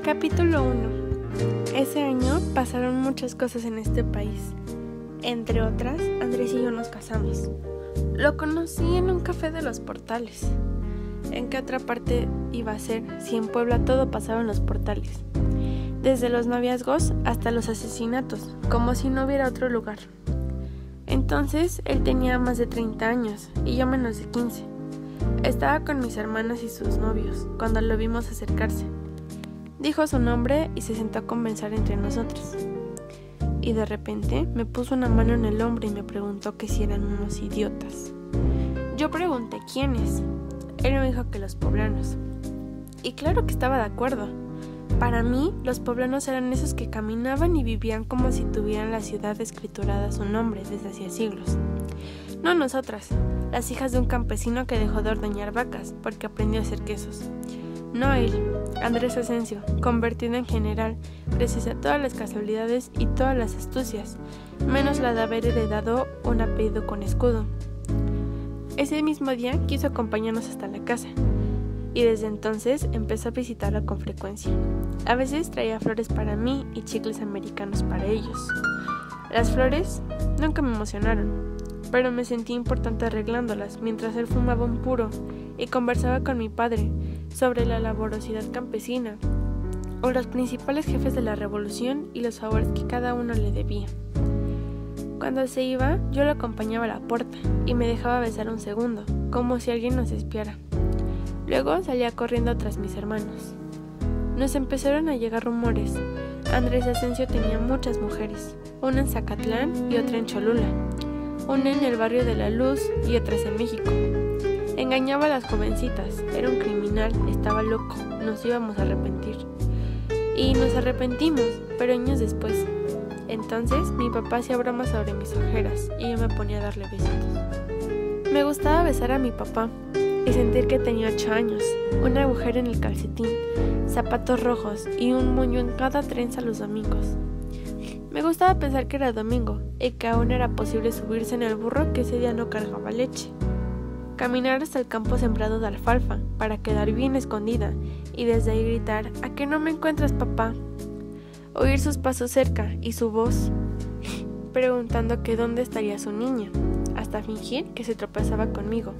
Capítulo 1. Ese año pasaron muchas cosas en este país. Entre otras, Andrés y yo nos casamos. Lo conocí en un café de Los Portales. ¿En qué otra parte iba a ser si en Puebla todo pasaba en Los Portales? Desde los noviazgos hasta los asesinatos, como si no hubiera otro lugar. Entonces, él tenía más de 30 años y yo menos de 15. Estaba con mis hermanas y sus novios cuando lo vimos acercarse. Dijo su nombre y se sentó a conversar entre nosotros. Y de repente me puso una mano en el hombro y me preguntó que si eran unos idiotas. Yo pregunté quiénes. Él me dijo que los poblanos. Y claro que estaba de acuerdo. Para mí, los poblanos eran esos que caminaban y vivían como si tuvieran la ciudad escriturada a su nombre desde hacía siglos. No nosotras, las hijas de un campesino que dejó de ordeñar vacas porque aprendió a hacer quesos. No él, Andrés Asensio, convertido en general gracias a todas las casualidades y todas las astucias, menos la de haber heredado un apellido con escudo. Ese mismo día quiso acompañarnos hasta la casa, y desde entonces empezó a visitarla con frecuencia. A veces traía flores para mí y chicles americanos para ellos. Las flores nunca me emocionaron, pero me sentí importante arreglándolas mientras él fumaba un puro y conversaba con mi padre sobre la laborosidad campesina o los principales jefes de la revolución y los favores que cada uno le debía. Cuando se iba, yo lo acompañaba a la puerta y me dejaba besar un segundo, como si alguien nos espiara. Luego salía corriendo tras mis hermanos. Nos empezaron a llegar rumores. Andrés Asensio tenía muchas mujeres, una en Zacatlán y otra en Cholula, una en el barrio de La Luz y otras en México. Engañaba a las jovencitas, era un criminal, estaba loco, nos íbamos a arrepentir. Y nos arrepentimos, pero años después. Entonces mi papá hacía bromas sobre mis ojeras y yo me ponía a darle besitos. Me gustaba besar a mi papá y sentir que tenía 8 años, un agujero en el calcetín, zapatos rojos y un moño en cada trenza los domingos. Me gustaba pensar que era domingo y que aún era posible subirse en el burro que ese día no cargaba leche. Caminar hasta el campo sembrado de alfalfa para quedar bien escondida y desde ahí gritar «¿A qué no me encuentras, papá?». Oír sus pasos cerca y su voz preguntando que dónde estaría su niña, hasta fingir que se tropezaba conmigo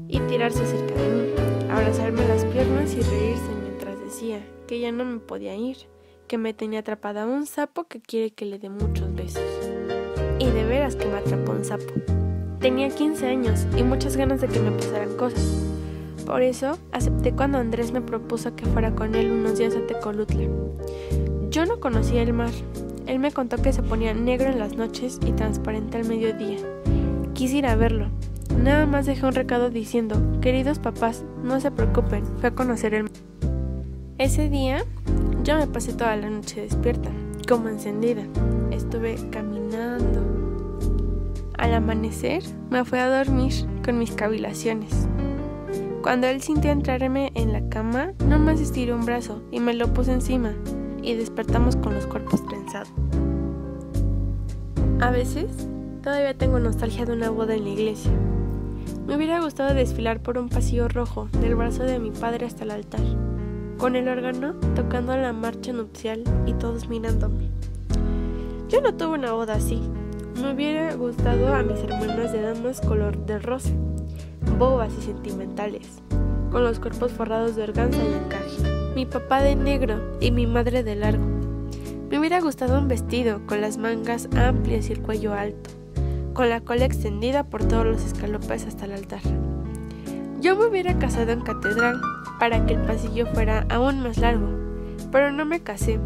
y tirarse cerca de mí, abrazarme las piernas y reírse mientras decía que ya no me podía ir, que me tenía atrapada un sapo que quiere que le dé muchos besos. Y de veras que me atrapó un sapo. Tenía 15 años y muchas ganas de que me pasaran cosas. Por eso acepté cuando Andrés me propuso que fuera con él unos días a Tecolutla. Yo no conocía el mar. Él me contó que se ponía negro en las noches y transparente al mediodía. Quise ir a verlo. Nada más dejé un recado diciendo: queridos papás, no se preocupen, fui a conocer el mar. Ese día yo me pasé toda la noche despierta, como encendida. Estuve caminando. Al amanecer me fui a dormir con mis cavilaciones. Cuando él sintió entrarme en la cama, nomás estiró un brazo y me lo puso encima y despertamos con los cuerpos trenzados. A veces todavía tengo nostalgia de una boda en la iglesia. Me hubiera gustado desfilar por un pasillo rojo del brazo de mi padre hasta el altar, con el órgano tocando la marcha nupcial y todos mirándome. Yo no tuve una boda así. Me hubiera gustado a mis hermanas de damas color de rosa, bobas y sentimentales, con los cuerpos forrados de organza y encaje, mi papá de negro y mi madre de largo. Me hubiera gustado un vestido con las mangas amplias y el cuello alto, con la cola extendida por todos los escalopes hasta el altar. Yo me hubiera casado en catedral para que el pasillo fuera aún más largo, pero no me casé.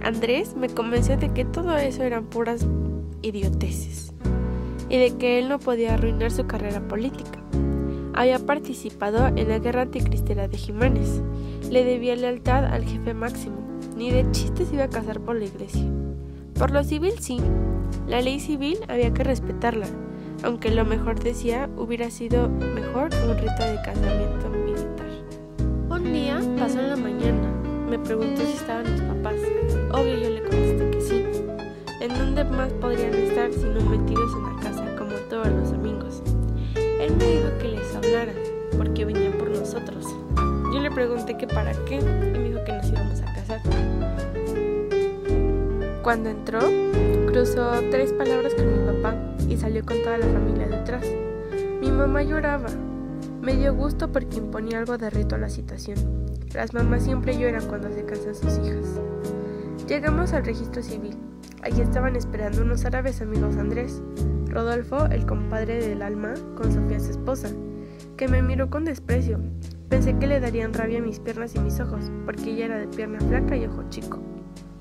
Andrés me convenció de que todo eso eran puras idioteces y de que él no podía arruinar su carrera política. Había participado en la guerra anticristera de Jiménez, le debía lealtad al jefe máximo, ni de chiste se iba a casar por la iglesia. Por lo civil sí, la ley civil había que respetarla, aunque lo mejor decía hubiera sido mejor un rito de casamiento militar. Un día pasó en la mañana, me preguntó si estaban mis papás. Obvio yo le contesté que sí. ¿En dónde más podrían estar si no metidos en la casa como todos los domingos? Él me dijo que les hablara, porque venían por nosotros. Yo Yo le pregunté que para qué y me dijo que nos íbamos a casar. Cuando entró, cruzó 3 palabras con mi papá y salió con toda la familia detrás. Mi mamá lloraba. Me dio gusto porque imponía algo de rito a la situación. Las mamás siempre lloran cuando se casan sus hijas. Llegamos al registro civil. Allí estaban esperando unos árabes amigos de Andrés, Rodolfo, el compadre del alma, con Sofía su esposa, que me miró con desprecio. Pensé que le darían rabia a mis piernas y mis ojos, porque ella era de pierna flaca y ojo chico.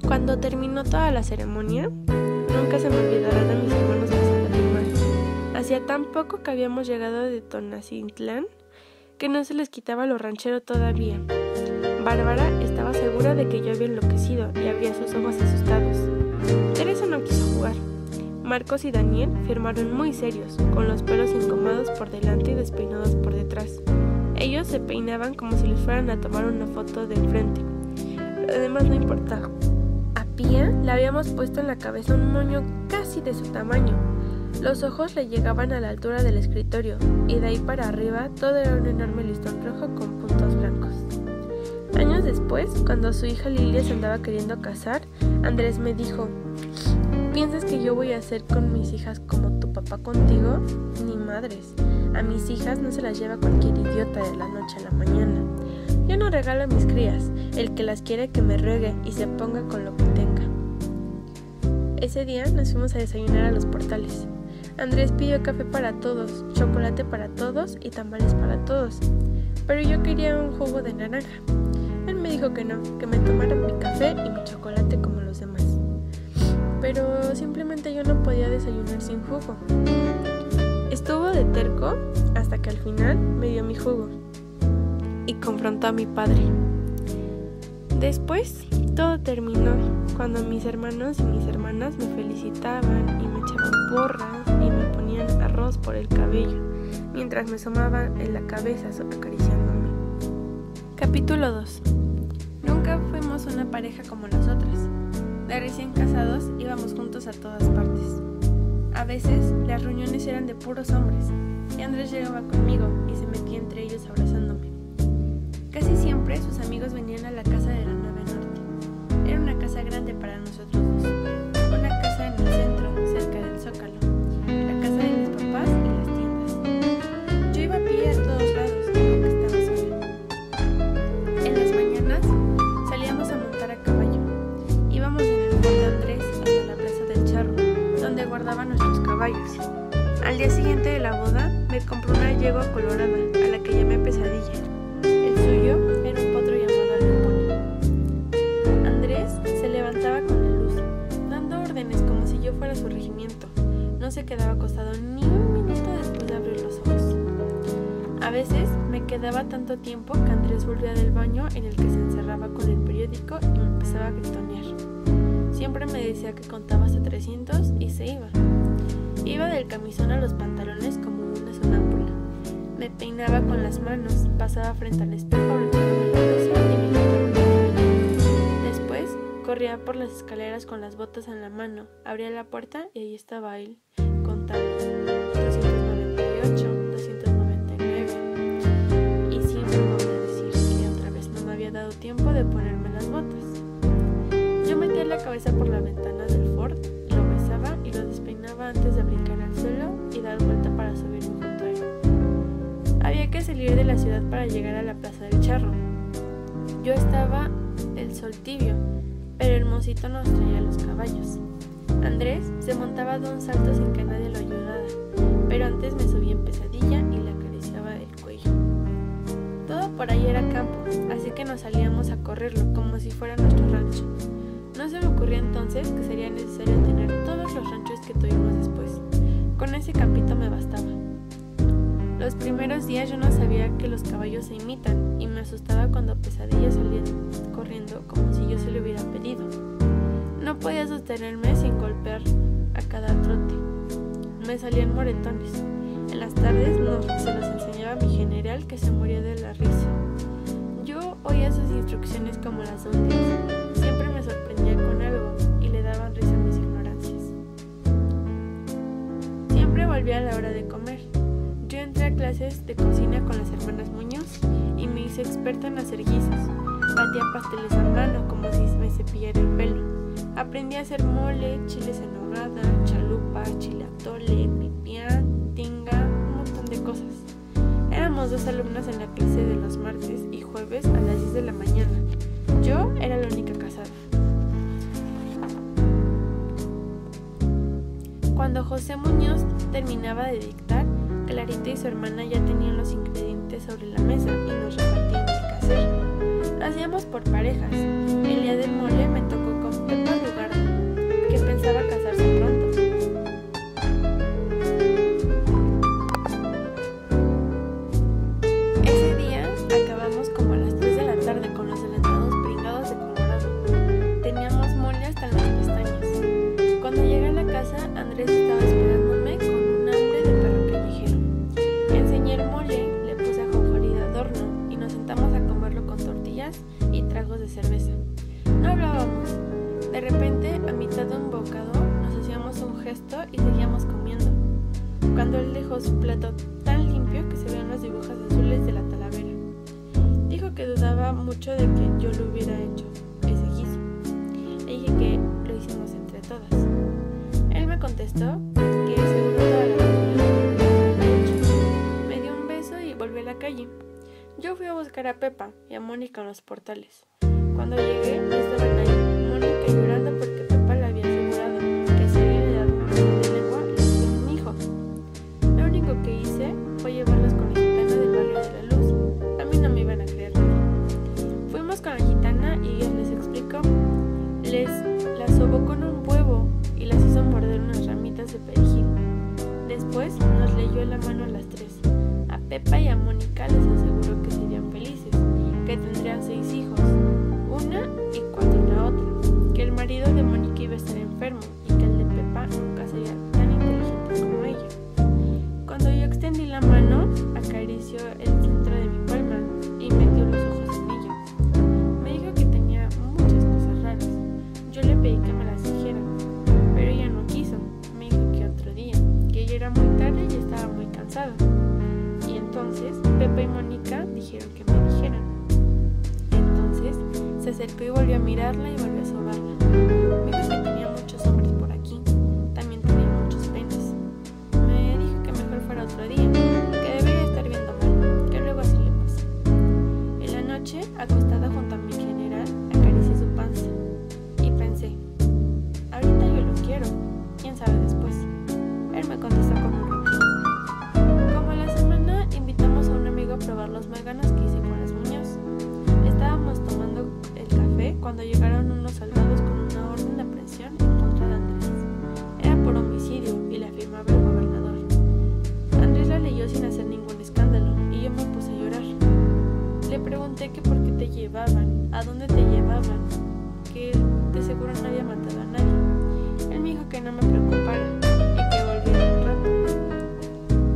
Cuando terminó toda la ceremonia, nunca se me olvidarán a mis hermanos pasando de mal. Hacía tan poco que habíamos llegado de Tonacintlán que no se les quitaba lo ranchero todavía. Bárbara estaba segura de que yo había enloquecido y abría sus ojos asustados. Teresa no quiso jugar. Marcos y Daniel firmaron muy serios, con los pelos engomados por delante y despeinados por detrás. Ellos se peinaban como si les fueran a tomar una foto del frente. Lo demás no importaba. A Pía le habíamos puesto en la cabeza un moño casi de su tamaño. Los ojos le llegaban a la altura del escritorio y de ahí para arriba todo era un enorme listón rojo con puntos blancos. Años después, cuando su hija Lilia se andaba queriendo casar, Andrés me dijo: ¿piensas que yo voy a hacer con mis hijas como tu papá contigo? Ni madres. A mis hijas no se las lleva cualquier idiota de la noche a la mañana. Yo no regalo a mis crías. El que las quiere que me ruegue y se ponga con lo que tenga. Ese día nos fuimos a desayunar a Los Portales. Andrés pidió café para todos, chocolate para todos y tamales para todos. Pero yo quería un jugo de naranja. Él me dijo que no, que me tomara mi café y mi chocolate como los demás. Pero simplemente yo no podía desayunar sin jugo. Estuvo de terco hasta que al final me dio mi jugo y confrontó a mi padre. Después todo terminó cuando mis hermanos y mis hermanas me felicitaban y me echaban porras y me ponían arroz por el cabello mientras me asomaban en la cabeza acariciándome. Capítulo 2. Nunca fuimos una pareja como las otras. De recién casados íbamos juntos a todas partes. A veces las reuniones eran de puros hombres y Andrés llegaba conmigo y se metía entre ellos abrazándome. Casi siempre sus amigos venían a la casa de la 9 Norte. Era una casa grande para nosotros dos. Una casa en el centro, cerca del Zócalo. La casa de mis papás y las tiendas. Yo iba a pie a todos lados, aunque estaba sola. En las mañanas salíamos a montar a caballo. Íbamos en el Ford de Andrés hasta la Plaza del Charro, donde guardaba nuestros caballos. Al día siguiente de la boda, me compré una yegua colorada, a la que llamé Pesadilla. El suyo era un potro llamado Alcapone. Andrés se levantaba con la luz, dando órdenes como si yo fuera su regimiento. No se quedaba acostado ni un minuto después de abrir los ojos. A veces me quedaba tanto tiempo que Andrés volvía del baño en el que se encerraba con el periódico y me empezaba a gritonear. Siempre me decía que contaba hasta 300 y se iba. Iba del camisón a los pantalones como una sonámbula. Me peinaba con las manos, pasaba frente al espejo brotándome la cabeza y me quitaba. Después corría por las escaleras con las botas en la mano, abría la puerta y ahí estaba él, contando 298, 299. Y siempre me volvía a decir que otra vez no me había dado tiempo de ponerme las botas. Yo metía la cabeza por la ventana del Ford, lo besaba y lo despeinaba antes de brincar al suelo y dar vuelta para subirme junto a él. Había que salir de la ciudad para llegar a la Plaza del Charro. Yo estaba el sol tibio, pero el mocito nos traía los caballos. Andrés se montaba de un salto sin que nadie lo ayudara, pero antes me subía en Pesadilla y le acariciaba el cuello. Todo por ahí era campo, así que nos salíamos a correrlo como si fuera nuestro rancho. No se me ocurrió entonces que sería necesario tener todos los ranchos que tuvimos después. Con ese campito me bastaba. Los primeros días yo no sabía que los caballos se imitan y me asustaba cuando Pesadilla salía corriendo como si yo se lo hubiera pedido. No podía sostenerme sin golpear a cada trote. Me salían moretones. En las tardes se los enseñaba a mi general, que se moría de la risa. Yo oía sus instrucciones como las de un dios. Siempre me sorprendía con algo y le daban risa a mis ignorancias. Siempre volvía a la hora de comer. Yo entré a clases de cocina con las hermanas Muñoz y me hice experta en hacer guisos. Batía pasteles a mano como si me cepillara el pelo. Aprendí a hacer mole, chiles en nogada, chalupa, chile atole, pipián, tinga, un montón de cosas. Éramos 2 alumnas en la clase de los martes y jueves a las 10 de la mañana. Yo era la única casada. Cuando José Muñoz terminaba de dictar, Clarita y su hermana ya tenían los ingredientes sobre la mesa y nos repartían el quehacer. Lo hacíamos por parejas. El día del mole me tocó con Pepa Lugarda, que pensaba casarse pronto. Ese día acabamos como a las 3 de la tarde con los dentados pringados de colorado. Teníamos mole hasta las pestañas. Cuando llegué a la casa, Andrés estaba esperándome con un hambre de perro callejero. Enseñé el mole, le puse ajonjolí de adorno y nos sentamos a comerlo con tortillas y tragos de cerveza. No hablábamos. De repente, a mitad de un bocado, nos hacíamos un gesto y seguíamos comiendo, cuando él dejó su plato tan limpio que se veían los dibujos azules de la talavera. Dijo que dudaba mucho de que yo lo hubiera hecho, ese guiso. Le dije que lo hicimos entre todas. Él me contestó que seguro toda la familia lo había hecho. Me dio un beso y volví a la calle. Yo fui a buscar a Pepa y a Mónica en los portales. Cuando llegué, estaban ahí, Mónica llorando porque Pepa le había asegurado que si alguien le daba un beso de lengua, le hacía un hijo. Lo único que hice fue llevarlos con la gitana del barrio de la Luz. A mí no me iban a creer nada. Fuimos con la gitana y ella les explicó. Les las sobó con un huevo y las hizo morder unas ramitas de perejil. Después nos leyó la mano a las 3. A Pepa y a Mónica les aseguró que serían felices, que tendrían 6 hijos, una y 4 la otra, que el marido de Mónica iba a estar enfermo y que el de Pepa nunca sería tan inteligente como ella. Cuando yo extendí la mano, acarició el centro de mi palma y metió los ojos en ella. Me dijo que tenía muchas cosas raras. Yo le pedí que me las dijera, pero ella no quiso. Me dijo que otro día, que ya era muy tarde y estaba muy cansada. Y entonces Pepa y Mónica dijeron que me dijeran. Entonces se acercó y volvió a mirarla y volvió a sobarla. Me dijo que tenía muchos hombres por aquí, también tenía muchos penes. Me dijo que mejor fuera otro día, que debería estar viendo mal, que luego así le pasa. En la noche, acostada junto a mi general, acaricié su panza y pensé, ahorita yo lo quiero, quién sabe después. Él me contestó con un ronquido. Como a la semana, invitamos a un amigo a probar los máganos que hice con las Muñoz. Estábamos tomando el café cuando llegaron unos soldados con una orden de aprehensión en contra de Andrés. Era por homicidio y la firmaba el gobernador. Andrés la leyó sin hacer ningún escándalo y yo me puse a llorar. Le pregunté que por qué te llevaban, a dónde te llevaban, que de seguro no había matado a nadie. Él me dijo que no me preocupara y que volviera un rato.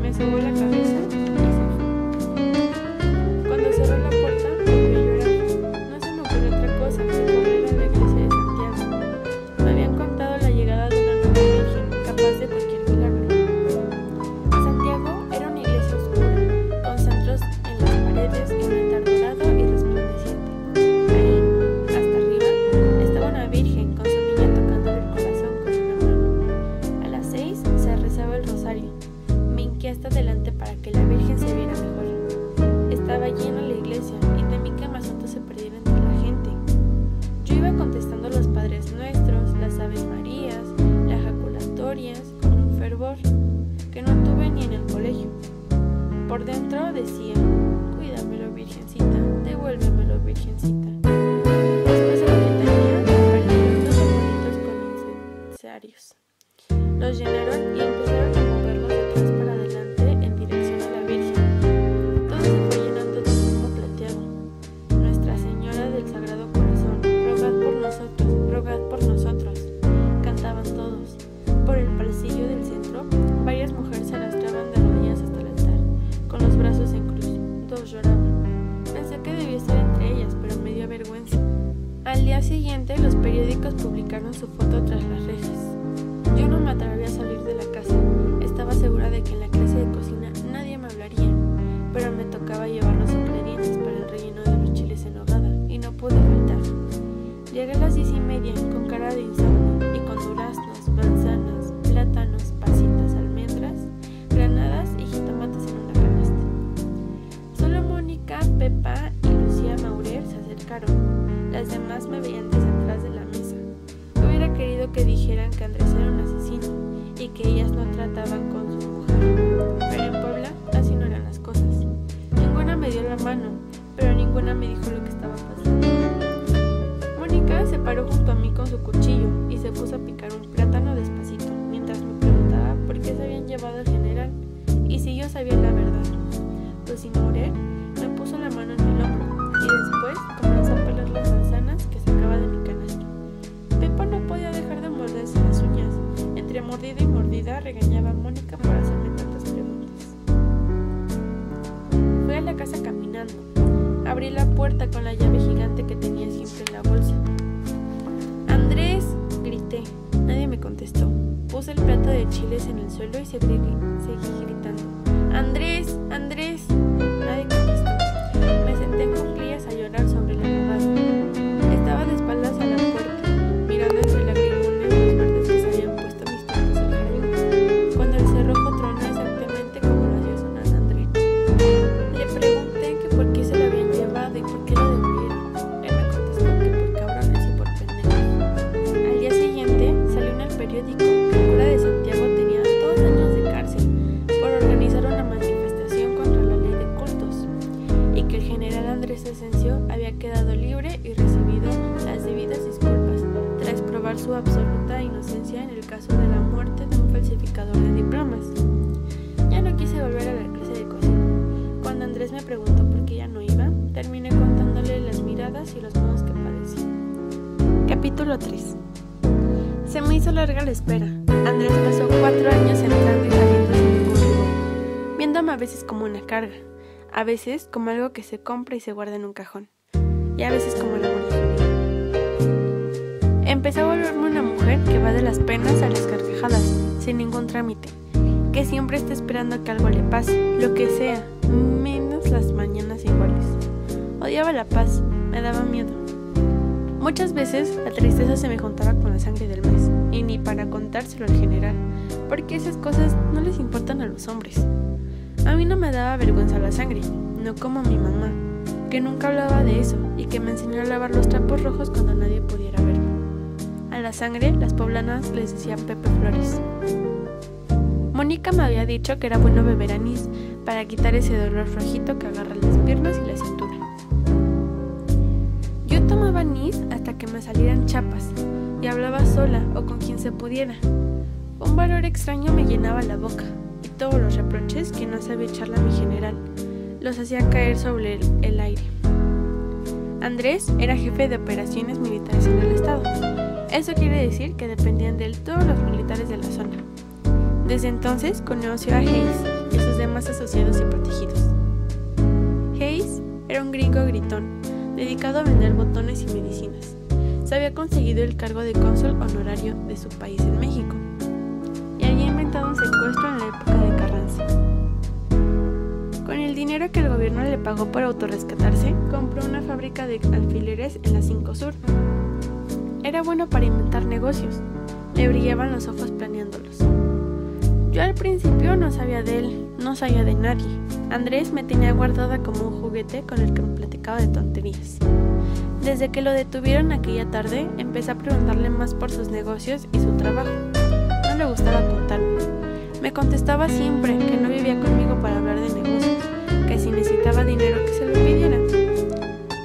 Me sobó la cabeza y se fue. Cuando cerró la puerta, volví a llorar. No se me ocurrió otra cosa que correr a la iglesia de Santiago. Me habían contado la llegada de una nueva virgen, capaz de cualquier milagro. Santiago era una iglesia oscura, con centros en las paredes y un altar dorado y resplandeciente. Ahí, hasta arriba, estaba una virgen con su niña tocándole el corazón con una mano. A las 6 se rezaba el rosario. Me hinqué hasta adelante para que la virgen se viera mejor. Estaba llena la iglesia y temí que mi asunto se perdiera entre la gente. Yo iba contestando los Padres Nuestros, las Aves Marías, las jaculatorias, con un fervor que no tuve ni en el colegio. Por dentro decía, cuídamelo, virgencita, devuélvemelo, virgencita. Después de la letanía aparecieron 2 arbolitos con incensarios. Los llenaron y empezaron a moverlos de atrás para adelante en dirección a la Virgen. Todo se fue llenando de humo plateado. Nuestra Señora del Sagrado Corazón, rogad por nosotros, cantaban todos. Por el pasillo del centro, varias mujeres se arrastraban de rodillas hasta el altar, con los brazos en cruz. Todos lloraban. Pensé que debía estar entre ellas, pero me dio vergüenza. Al día siguiente, los periódicos publicaron su foto tras las rejas. Yo no me atreví a salir de la casa. Estaba segura de que en la clase de cocina nadie me hablaría. tocaba llevar los ingredientes para el relleno de los chiles en nogada y no pude faltar. Llegué a las 10:30 con cara de insomnio y con duraznos, manzanas, plátanos, pasitas, almendras, granadas y jitomates en una canasta. Solo Mónica, Pepa y Lucía Maurer se acercaron. Las demás me veían desde atrás de la mesa. Hubiera querido que dijeran que Andrés era un asesino y que ellas no trataban con su mujer. Pero en Puebla así no eran las cosas. Ninguna me dio la mano, pero ninguna me dijo lo que estaba pasando. Mónica se paró junto a mí con su cuchillo y se puso a picar un plátano despacito, mientras me preguntaba por qué se habían llevado al general y si yo sabía la verdad. Lucía Maurer me puso la mano en el hombro y después comenzó a pelar las manzanas que sacaba de mi canasta. Pepa no podía dejar de morderse las uñas. Entre mordida y mordida regañaba a Mónica por hacerme tantas preguntas. Fui a la casa caminando. Abrí la puerta con la llave gigante que tenía siempre en la bolsa. ¡Andrés!, grité. Nadie me contestó. Puse el plato de chiles en el suelo y seguí gritando. ¡Andrés! ¡Andrés! Nadie contestó. Me senté en cuclillas a llorar sobre la nogada. Estaba de espaldas a la puerta, mirando entre lagrimones los verdes que se habían puesto mis plantas al jardín, cuando el cerrojo tronó exactamente como lo hacía sonar Andrés. Le pregunté que por qué se lo habían llevado y por qué lo devolvieron. Él me contestó que por cabrones y por pendejos. Al día siguiente salió en el periódico que el cura de Santiago tenía 2 años de cárcel por organizar una manifestación contra la ley de cultos y que el general Andrés Asensio había quedado libre y recibido las debidas disculpas tras probar su absoluta inocencia en el caso de la muerte de un falsificador de diplomas. Ya no quise volver a la clase de cocina. Cuando Andrés me preguntó por qué ya no iba, terminé contándole las miradas y los modos que padecía. Capítulo 3. Se me hizo larga la espera. Andrés pasó 4 años entrando y saliendo sin ningún rigor, viéndome a veces como una carga, a veces como algo que se compra y se guarda en un cajón, y a veces como el amor de su vida. Empecé a volverme una mujer que va de las penas a las carcajadas, sin ningún trámite, que siempre está esperando que algo le pase, lo que sea, menos las mañanas iguales. Odiaba la paz, me daba miedo. Muchas veces la tristeza se me juntaba con la sangre del mes, y ni para contárselo al general, porque esas cosas no les importan a los hombres. A mí no me daba vergüenza la sangre, no como mi mamá, que nunca hablaba de eso y que me enseñó a lavar los trapos rojos cuando nadie pudiera verlo. A la sangre, las poblanas les decían Pepe Flores. Mónica me había dicho que era bueno beber anís para quitar ese dolor rojito que agarra las piernas y la cintura. Yo tomaba anís hasta que me salieran chapas y hablaba sola o con quien se pudiera. Un valor extraño me llenaba la boca y todos los reproches que no sabía echarle a mi general los hacía caer sobre el aire. Andrés era jefe de operaciones militares en el estado. Eso quiere decir que dependían de él todos los militares de la zona. Desde entonces conoció a Hayes y a sus demás asociados y protegidos. Hayes era un gringo gritón, dedicado a vender botones y medicinas. Se había conseguido el cargo de cónsul honorario de su país en México y había inventado un secuestro en la época de Carranza. Con el dinero que el gobierno le pagó por autorrescatarse, compró una fábrica de alfileres en la 5 Sur. Era bueno para inventar negocios, le brillaban los ojos planeándolos. Yo al principio no sabía de él, no sabía de nadie. Andrés me tenía guardada como un juguete con el que me platicaba de tonterías. Desde que lo detuvieron aquella tarde, empecé a preguntarle más por sus negocios y su trabajo. No le gustaba contarme. Me contestaba siempre que no vivía conmigo para hablar de negocios, que si necesitaba dinero que se lo pidiera.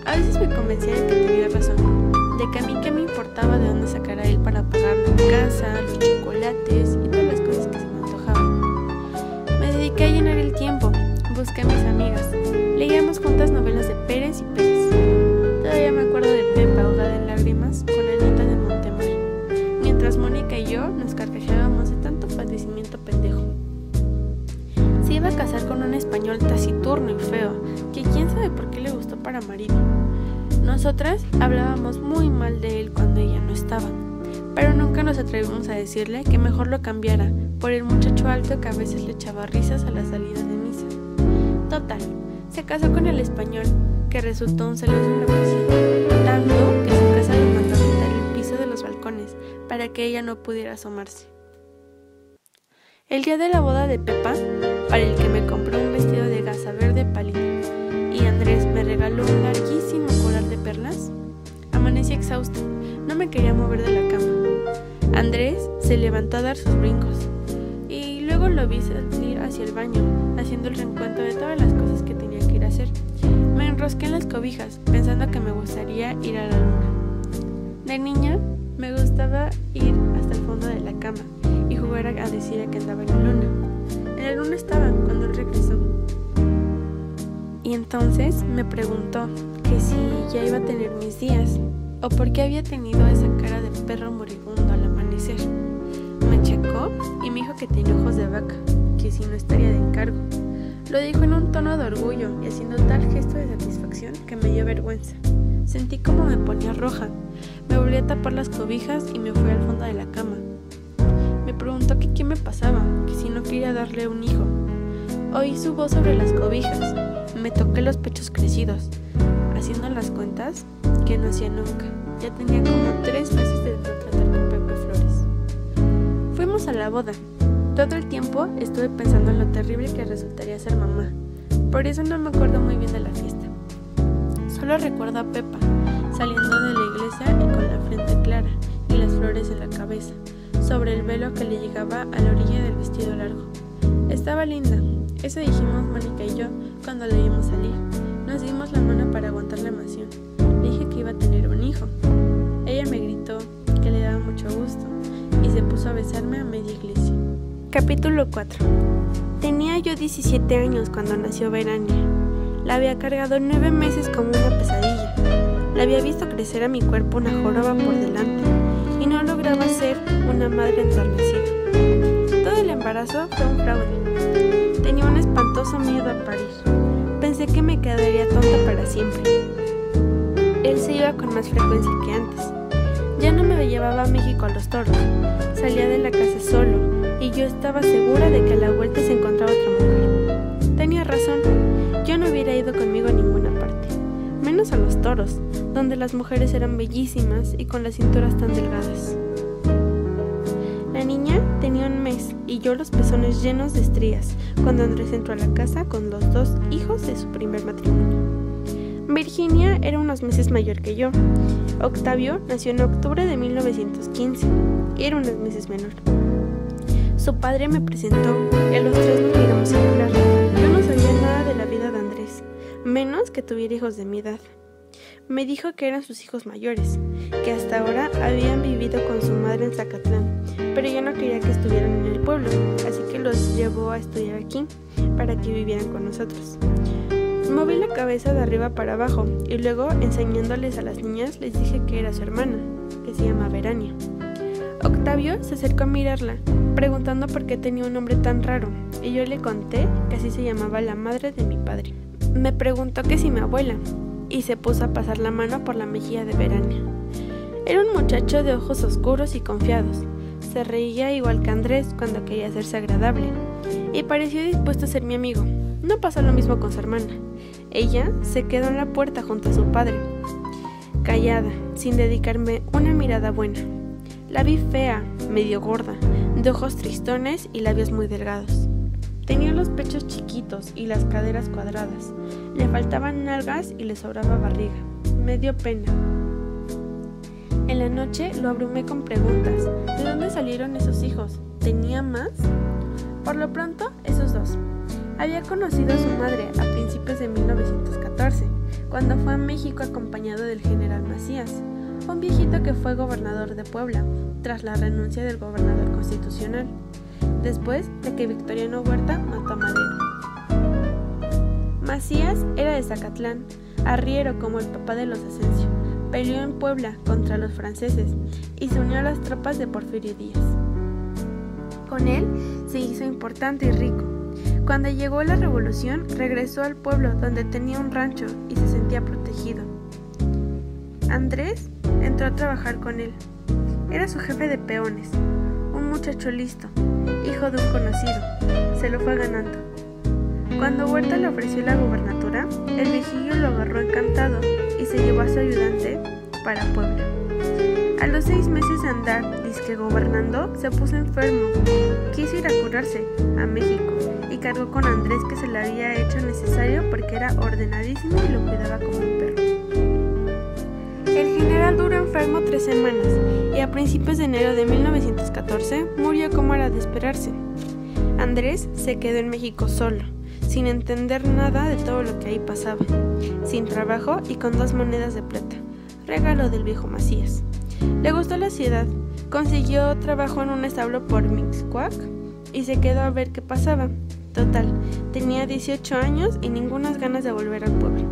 A veces me convencía de que tenía razón, de que a mí qué me importaba de dónde sacara él para pagar la casa, los chocolates y todas las cosas que se me antojaban. Me dediqué a llenar el tiempo, busqué a mis amigas, leíamos juntas novelas de Pérez y Pérez. Todavía me acuerdo de Pepa ahogada en lágrimas con Anita de Montemar, mientras Mónica y yo nos carcajeábamos de tanto padecimiento pendejo. Se iba a casar con un español taciturno y feo, que quién sabe por qué le gustó para marido. Nosotras hablábamos muy mal de él cuando ella no estaba, pero nunca nos atrevimos a decirle que mejor lo cambiara por el muchacho alto que a veces le echaba risas a la salida de misa. Total, Se casó con el español, que resultó un celoso enloquecido, tanto que su casa le mandó a quitar el piso de los balcones para que ella no pudiera asomarse. El día de la boda de Pepa, para el que me compró un vestido de gasa verde pálido y Andrés me regaló un larguísimo collar de perlas, amanecí exhausta, no me quería mover de la cama. Andrés se levantó a dar sus brincos y luego lo vi salir hacia el baño, haciendo el reencuentro de todas las cosas que tenía que ir a hacer. Me enrosqué en las cobijas, pensando que me gustaría ir a la luna. De niña, me gustaba ir hasta el fondo de la cama y jugar a decir que andaba en la luna. En la luna estaba cuando él regresó. Y entonces me preguntó que si ya iba a tener mis días, o por qué había tenido esa cara de perro moribundo al amanecer. Me checó y me dijo que tenía ojos de vaca, que si no estaría de encargo. Lo dijo en un tono de orgullo y haciendo tal gesto de satisfacción que me dio vergüenza. Sentí como me ponía roja. Me volví a tapar las cobijas y me fui al fondo de la cama. Me preguntó que qué me pasaba, que si no quería darle un hijo. Oí su voz sobre las cobijas. Me toqué los pechos crecidos, haciendo las cuentas que no hacía nunca. Ya tenía como 3 meses de no tratar con Pepe Flores. Fuimos a la boda. Todo el tiempo estuve pensando en lo terrible que resultaría ser mamá. Por eso no me acuerdo muy bien de la fiesta. Solo recuerdo a Pepa saliendo de la iglesia y con la frente clara y las flores en la cabeza, sobre el velo que le llegaba a la orilla del vestido largo. Estaba linda. Eso dijimos Mónica y yo cuando la vimos salir. Nos dimos la mano para aguantar la emoción. Le dije que iba a tener un hijo. Ella me gritó que le daba mucho gusto y se puso a besarme a media iglesia. Capítulo 4. Tenía yo 17 años cuando nació Verania. La había cargado 9 meses como una pesadilla. La había visto crecer a mi cuerpo una joroba por delante y no lograba ser una madre enternecida. Todo el embarazo fue un fraude. Tenía un espantoso miedo a parir. Pensé que me quedaría tonta para siempre. Él se iba con más frecuencia que antes. Ya no me llevaba a México a los toros. Salía de la casa solo y yo estaba segura de que a la vuelta se encontraba otra mujer. Tenía razón. Yo no hubiera ido conmigo a ninguna parte, menos a los toros, donde las mujeres eran bellísimas y con las cinturas tan delgadas. La niña tenía 1 mes y yo los pezones llenos de estrías cuando Andrés entró a la casa con los 2 hijos de su primer matrimonio. Virginia era unos meses mayor que yo. Octavio nació en octubre de 1915 y era unos meses menor. Su padre me presentó y a los 3 nos miramos sin hablar. Yo no sabía nada de la vida de Andrés, menos que tuviera hijos de mi edad. Me dijo que eran sus hijos mayores, que hasta ahora habían vivido con su madre en Zacatlán, pero yo no quería que estuvieran en el pueblo, así que los llevó a estudiar aquí, para que vivieran con nosotros. Moví la cabeza de arriba para abajo y luego, enseñándoles a las niñas, les dije que era su hermana, que se llama Verania. Octavio se acercó a mirarla, preguntando por qué tenía un nombre tan raro, y yo le conté que así se llamaba la madre de mi padre. Me preguntó que si mi abuela, y se puso a pasar la mano por la mejilla de Verania. Era un muchacho de ojos oscuros y confiados. Se reía igual que Andrés cuando quería hacerse agradable, y pareció dispuesto a ser mi amigo. No pasó lo mismo con su hermana. Ella se quedó en la puerta junto a su padre, callada, sin dedicarme una mirada buena. La vi fea, medio gorda, de ojos tristones y labios muy delgados. Tenía los pechos chiquitos y las caderas cuadradas. Le faltaban nalgas y le sobraba barriga. Me dio pena. En la noche lo abrumé con preguntas. ¿De dónde salieron esos hijos? ¿Tenía más? Por lo pronto, esos 2. Había conocido a su madre a principios de 1914, cuando fue a México acompañado del general Macías, un viejito que fue gobernador de Puebla, tras la renuncia del gobernador constitucional, después de que Victoriano Huerta mató a Madero. Macías era de Zacatlán, arriero como el papá de los Asensio. Peleó en Puebla contra los franceses y se unió a las tropas de Porfirio Díaz. Con él se hizo importante y rico. Cuando llegó la revolución, regresó al pueblo donde tenía un rancho y se sentía protegido. Andrés entró a trabajar con él. Era su jefe de peones, un muchacho listo, hijo de un conocido. Se lo fue ganando. Cuando Huerta le ofreció la gubernatura, el viejillo lo agarró encantado y se llevó a su ayudante para Puebla. A los 6 meses de andar disque gobernando, se puso enfermo. Quiso ir a curarse a México y cargó con Andrés, que se le había hecho necesario porque era ordenadísimo y lo cuidaba como un perro. El general duró enfermo 3 semanas y a principios de enero de 1914 murió como era de esperarse. Andrés se quedó en México solo, sin entender nada de todo lo que ahí pasaba, sin trabajo y con 2 monedas de plata, regalo del viejo Macías. Le gustó la ciudad, consiguió trabajo en un establo por Mixcoac y se quedó a ver qué pasaba. Total, tenía 18 años y ningunas ganas de volver al pueblo.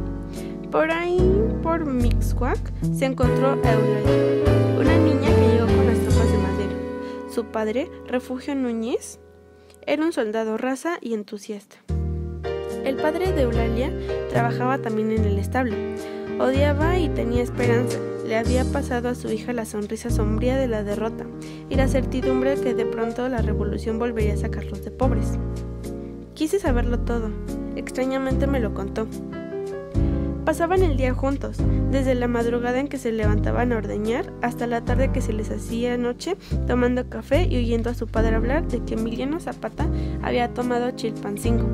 Por ahí, por Mixcoac, se encontró a Eulalia, una niña que llegó con las tropas de Madero. Su padre, Refugio Núñez, era un soldado raza y entusiasta. El padre de Eulalia trabajaba también en el establo. Odiaba y tenía esperanza. Le había pasado a su hija la sonrisa sombría de la derrota y la certidumbre que de pronto la revolución volvería a sacarlos de pobres. Quise saberlo todo. Extrañamente me lo contó. Pasaban el día juntos, desde la madrugada en que se levantaban a ordeñar hasta la tarde que se les hacía noche, tomando café y oyendo a su padre hablar de que Emiliano Zapata había tomado Chilpancingo,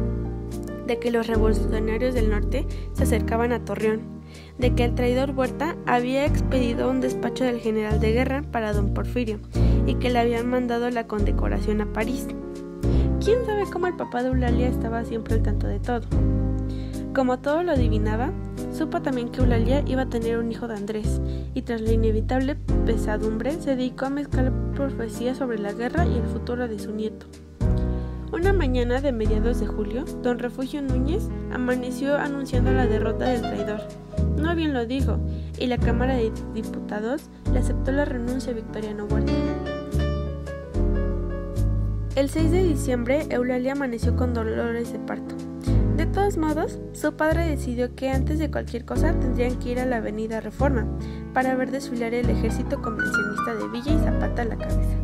de que los revolucionarios del norte se acercaban a Torreón, de que el traidor Huerta había expedido un despacho del general de guerra para don Porfirio y que le habían mandado la condecoración a París. ¿Quién sabe cómo el papá de Eulalia estaba siempre al tanto de todo? Como todo lo adivinaba, supo también que Eulalia iba a tener un hijo de Andrés, y tras la inevitable pesadumbre se dedicó a mezclar profecías sobre la guerra y el futuro de su nieto. Una mañana de mediados de julio, don Refugio Núñez amaneció anunciando la derrota del traidor. No bien lo dijo, y la Cámara de Diputados le aceptó la renuncia a Victoriano Huerta. El 6 de diciembre, Eulalia amaneció con dolores de parto. De todos modos, su padre decidió que antes de cualquier cosa tendrían que ir a la avenida Reforma para ver desfilar el ejército convencionista de Villa y Zapata a la cabeza.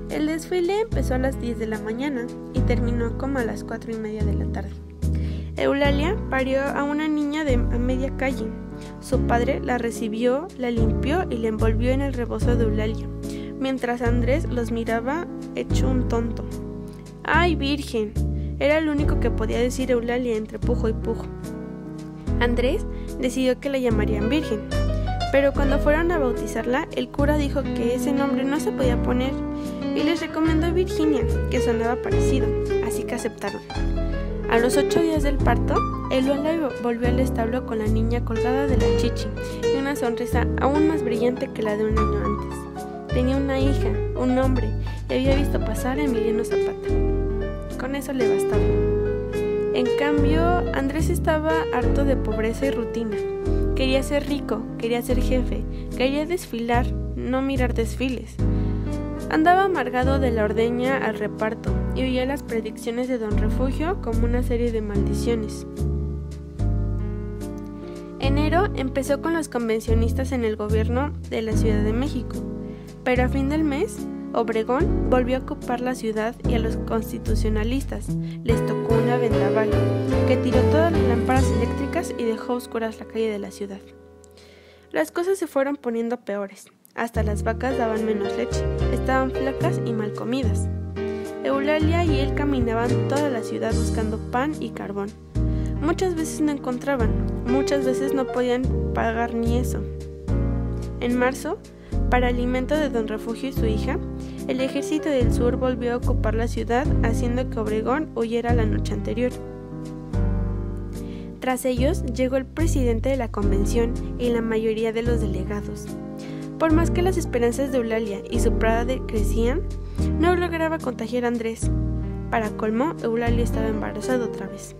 El desfile empezó a las 10 de la mañana y terminó como a las 4:30 de la tarde. Eulalia parió a una niña a media calle. Su padre la recibió, la limpió y la envolvió en el rebozo de Eulalia, mientras Andrés los miraba hecho un tonto. ¡Ay, virgen! Era lo único que podía decir Eulalia entre pujo y pujo. Andrés decidió que la llamarían Virgen, pero cuando fueron a bautizarla, el cura dijo que ese nombre no se podía poner y les recomendó Virginia, que sonaba parecido, así que aceptaron. A los 8 días del parto, Eulalia volvió al establo con la niña colgada de la chichi y una sonrisa aún más brillante que la de un año antes. Tenía una hija, un hombre, y había visto pasar a Emiliano Zapata. Con eso le bastaba. En cambio, Andrés estaba harto de pobreza y rutina. Quería ser rico, quería ser jefe, quería desfilar, no mirar desfiles. Andaba amargado de la ordeña al reparto y oía las predicciones de don Refugio como una serie de maldiciones. Enero empezó con los convencionistas en el gobierno de la Ciudad de México, pero a fin del mes, Obregón volvió a ocupar la ciudad y a los constitucionalistas les tocó una vendaval que tiró todas las lámparas eléctricas y dejó oscuras la calle de la ciudad. Las cosas se fueron poniendo peores, hasta las vacas daban menos leche, estaban flacas y mal comidas. Eulalia y él caminaban toda la ciudad buscando pan y carbón. Muchas veces no encontraban, muchas veces no podían pagar ni eso. En marzo, para alimento de don Refugio y su hija, el ejército del sur volvió a ocupar la ciudad, haciendo que Obregón huyera la noche anterior. Tras ellos llegó el presidente de la convención y la mayoría de los delegados. Por más que las esperanzas de Eulalia y su padre crecían, no lograba contagiar a Andrés. Para colmo, Eulalia estaba embarazada otra vez.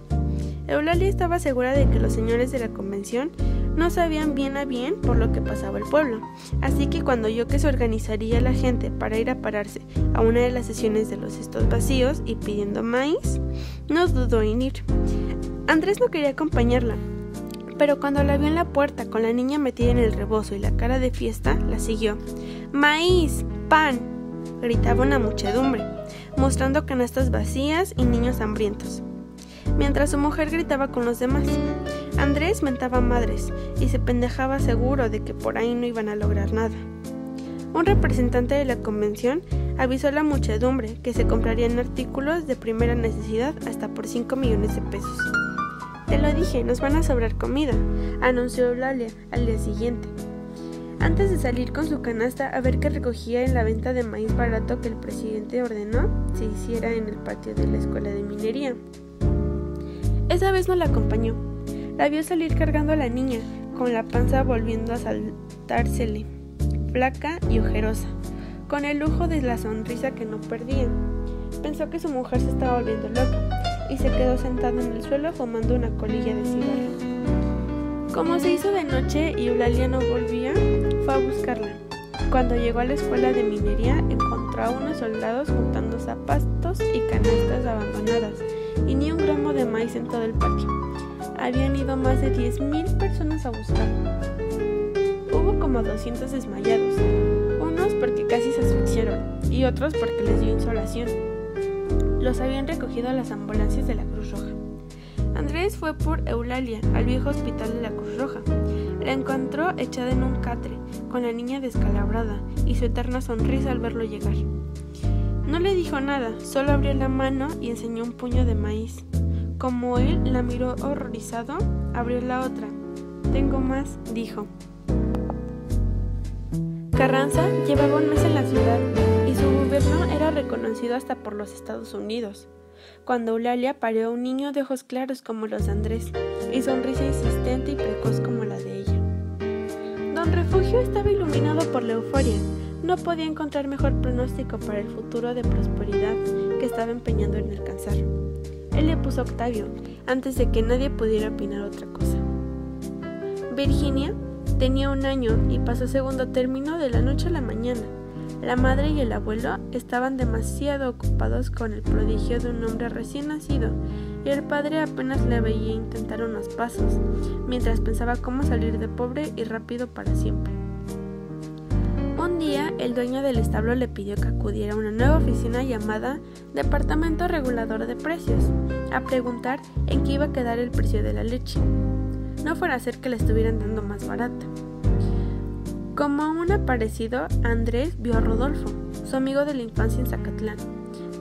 Eulalia estaba segura de que los señores de la convención no sabían bien a bien por lo que pasaba el pueblo, así que cuando oyó que se organizaría la gente para ir a pararse a una de las sesiones de los cestos vacíos y pidiendo maíz, no dudó en ir. Andrés no quería acompañarla, pero cuando la vio en la puerta con la niña metida en el rebozo y la cara de fiesta, la siguió. ¡Maíz! ¡Pan!, gritaba una muchedumbre, mostrando canastas vacías y niños hambrientos. mientras su mujer gritaba con los demás. Andrés mentaba madres y se pendejaba seguro de que por ahí no iban a lograr nada. Un representante de la convención avisó a la muchedumbre que se comprarían artículos de primera necesidad hasta por 5 millones de pesos. Te lo dije, nos van a sobrar comida, anunció Eulalia al día siguiente, antes de salir con su canasta a ver qué recogía en la venta de maíz barato que el presidente ordenó se hiciera en el patio de la escuela de minería. Esa vez no la acompañó. La vio salir cargando a la niña, con la panza volviendo a saltársele, flaca y ojerosa, con el lujo de la sonrisa que no perdía. Pensó que su mujer se estaba volviendo loca y se quedó sentada en el suelo fumando una colilla de cigarro. Como se hizo de noche y Eulalia no volvía, fue a buscarla. Cuando llegó a la escuela de minería, encontró a unos soldados juntando zapatos y canastas abandonadas y ni un gramo de maíz en todo el patio. Habían ido más de 10,000 personas a buscarla. Hubo como 200 desmayados, unos porque casi se asfixiaron y otros porque les dio insolación. Los habían recogido a las ambulancias de la Cruz Roja. Andrés fue por Eulalia al viejo hospital de la Cruz Roja. La encontró echada en un catre, con la niña descalabrada y su eterna sonrisa al verlo llegar. No le dijo nada, solo abrió la mano y enseñó un puño de maíz. Como él la miró horrorizado, abrió la otra. «Tengo más», dijo. Carranza llevaba un mes en la ciudad y su gobierno era reconocido hasta por los Estados Unidos. Cuando Eulalia parió a un niño de ojos claros como los de Andrés y sonrisa insistente y precoz como la de ella. Don Refugio estaba iluminado por la euforia. No podía encontrar mejor pronóstico para el futuro de prosperidad que estaba empeñando en alcanzar. Él le puso Octavio, antes de que nadie pudiera opinar otra cosa. Virginia tenía 1 año y pasó segundo término de la noche a la mañana. La madre y el abuelo estaban demasiado ocupados con el prodigio de un hombre recién nacido, y el padre apenas le veía intentar unos pasos, mientras pensaba cómo salir de pobre y rápido para siempre. Un día, el dueño del establo le pidió que acudiera a una nueva oficina llamada Departamento Regulador de Precios, a preguntar en qué iba a quedar el precio de la leche. No fuera a ser que la estuvieran dando más barata. Como un aparecido, Andrés vio a Rodolfo, su amigo de la infancia en Zacatlán,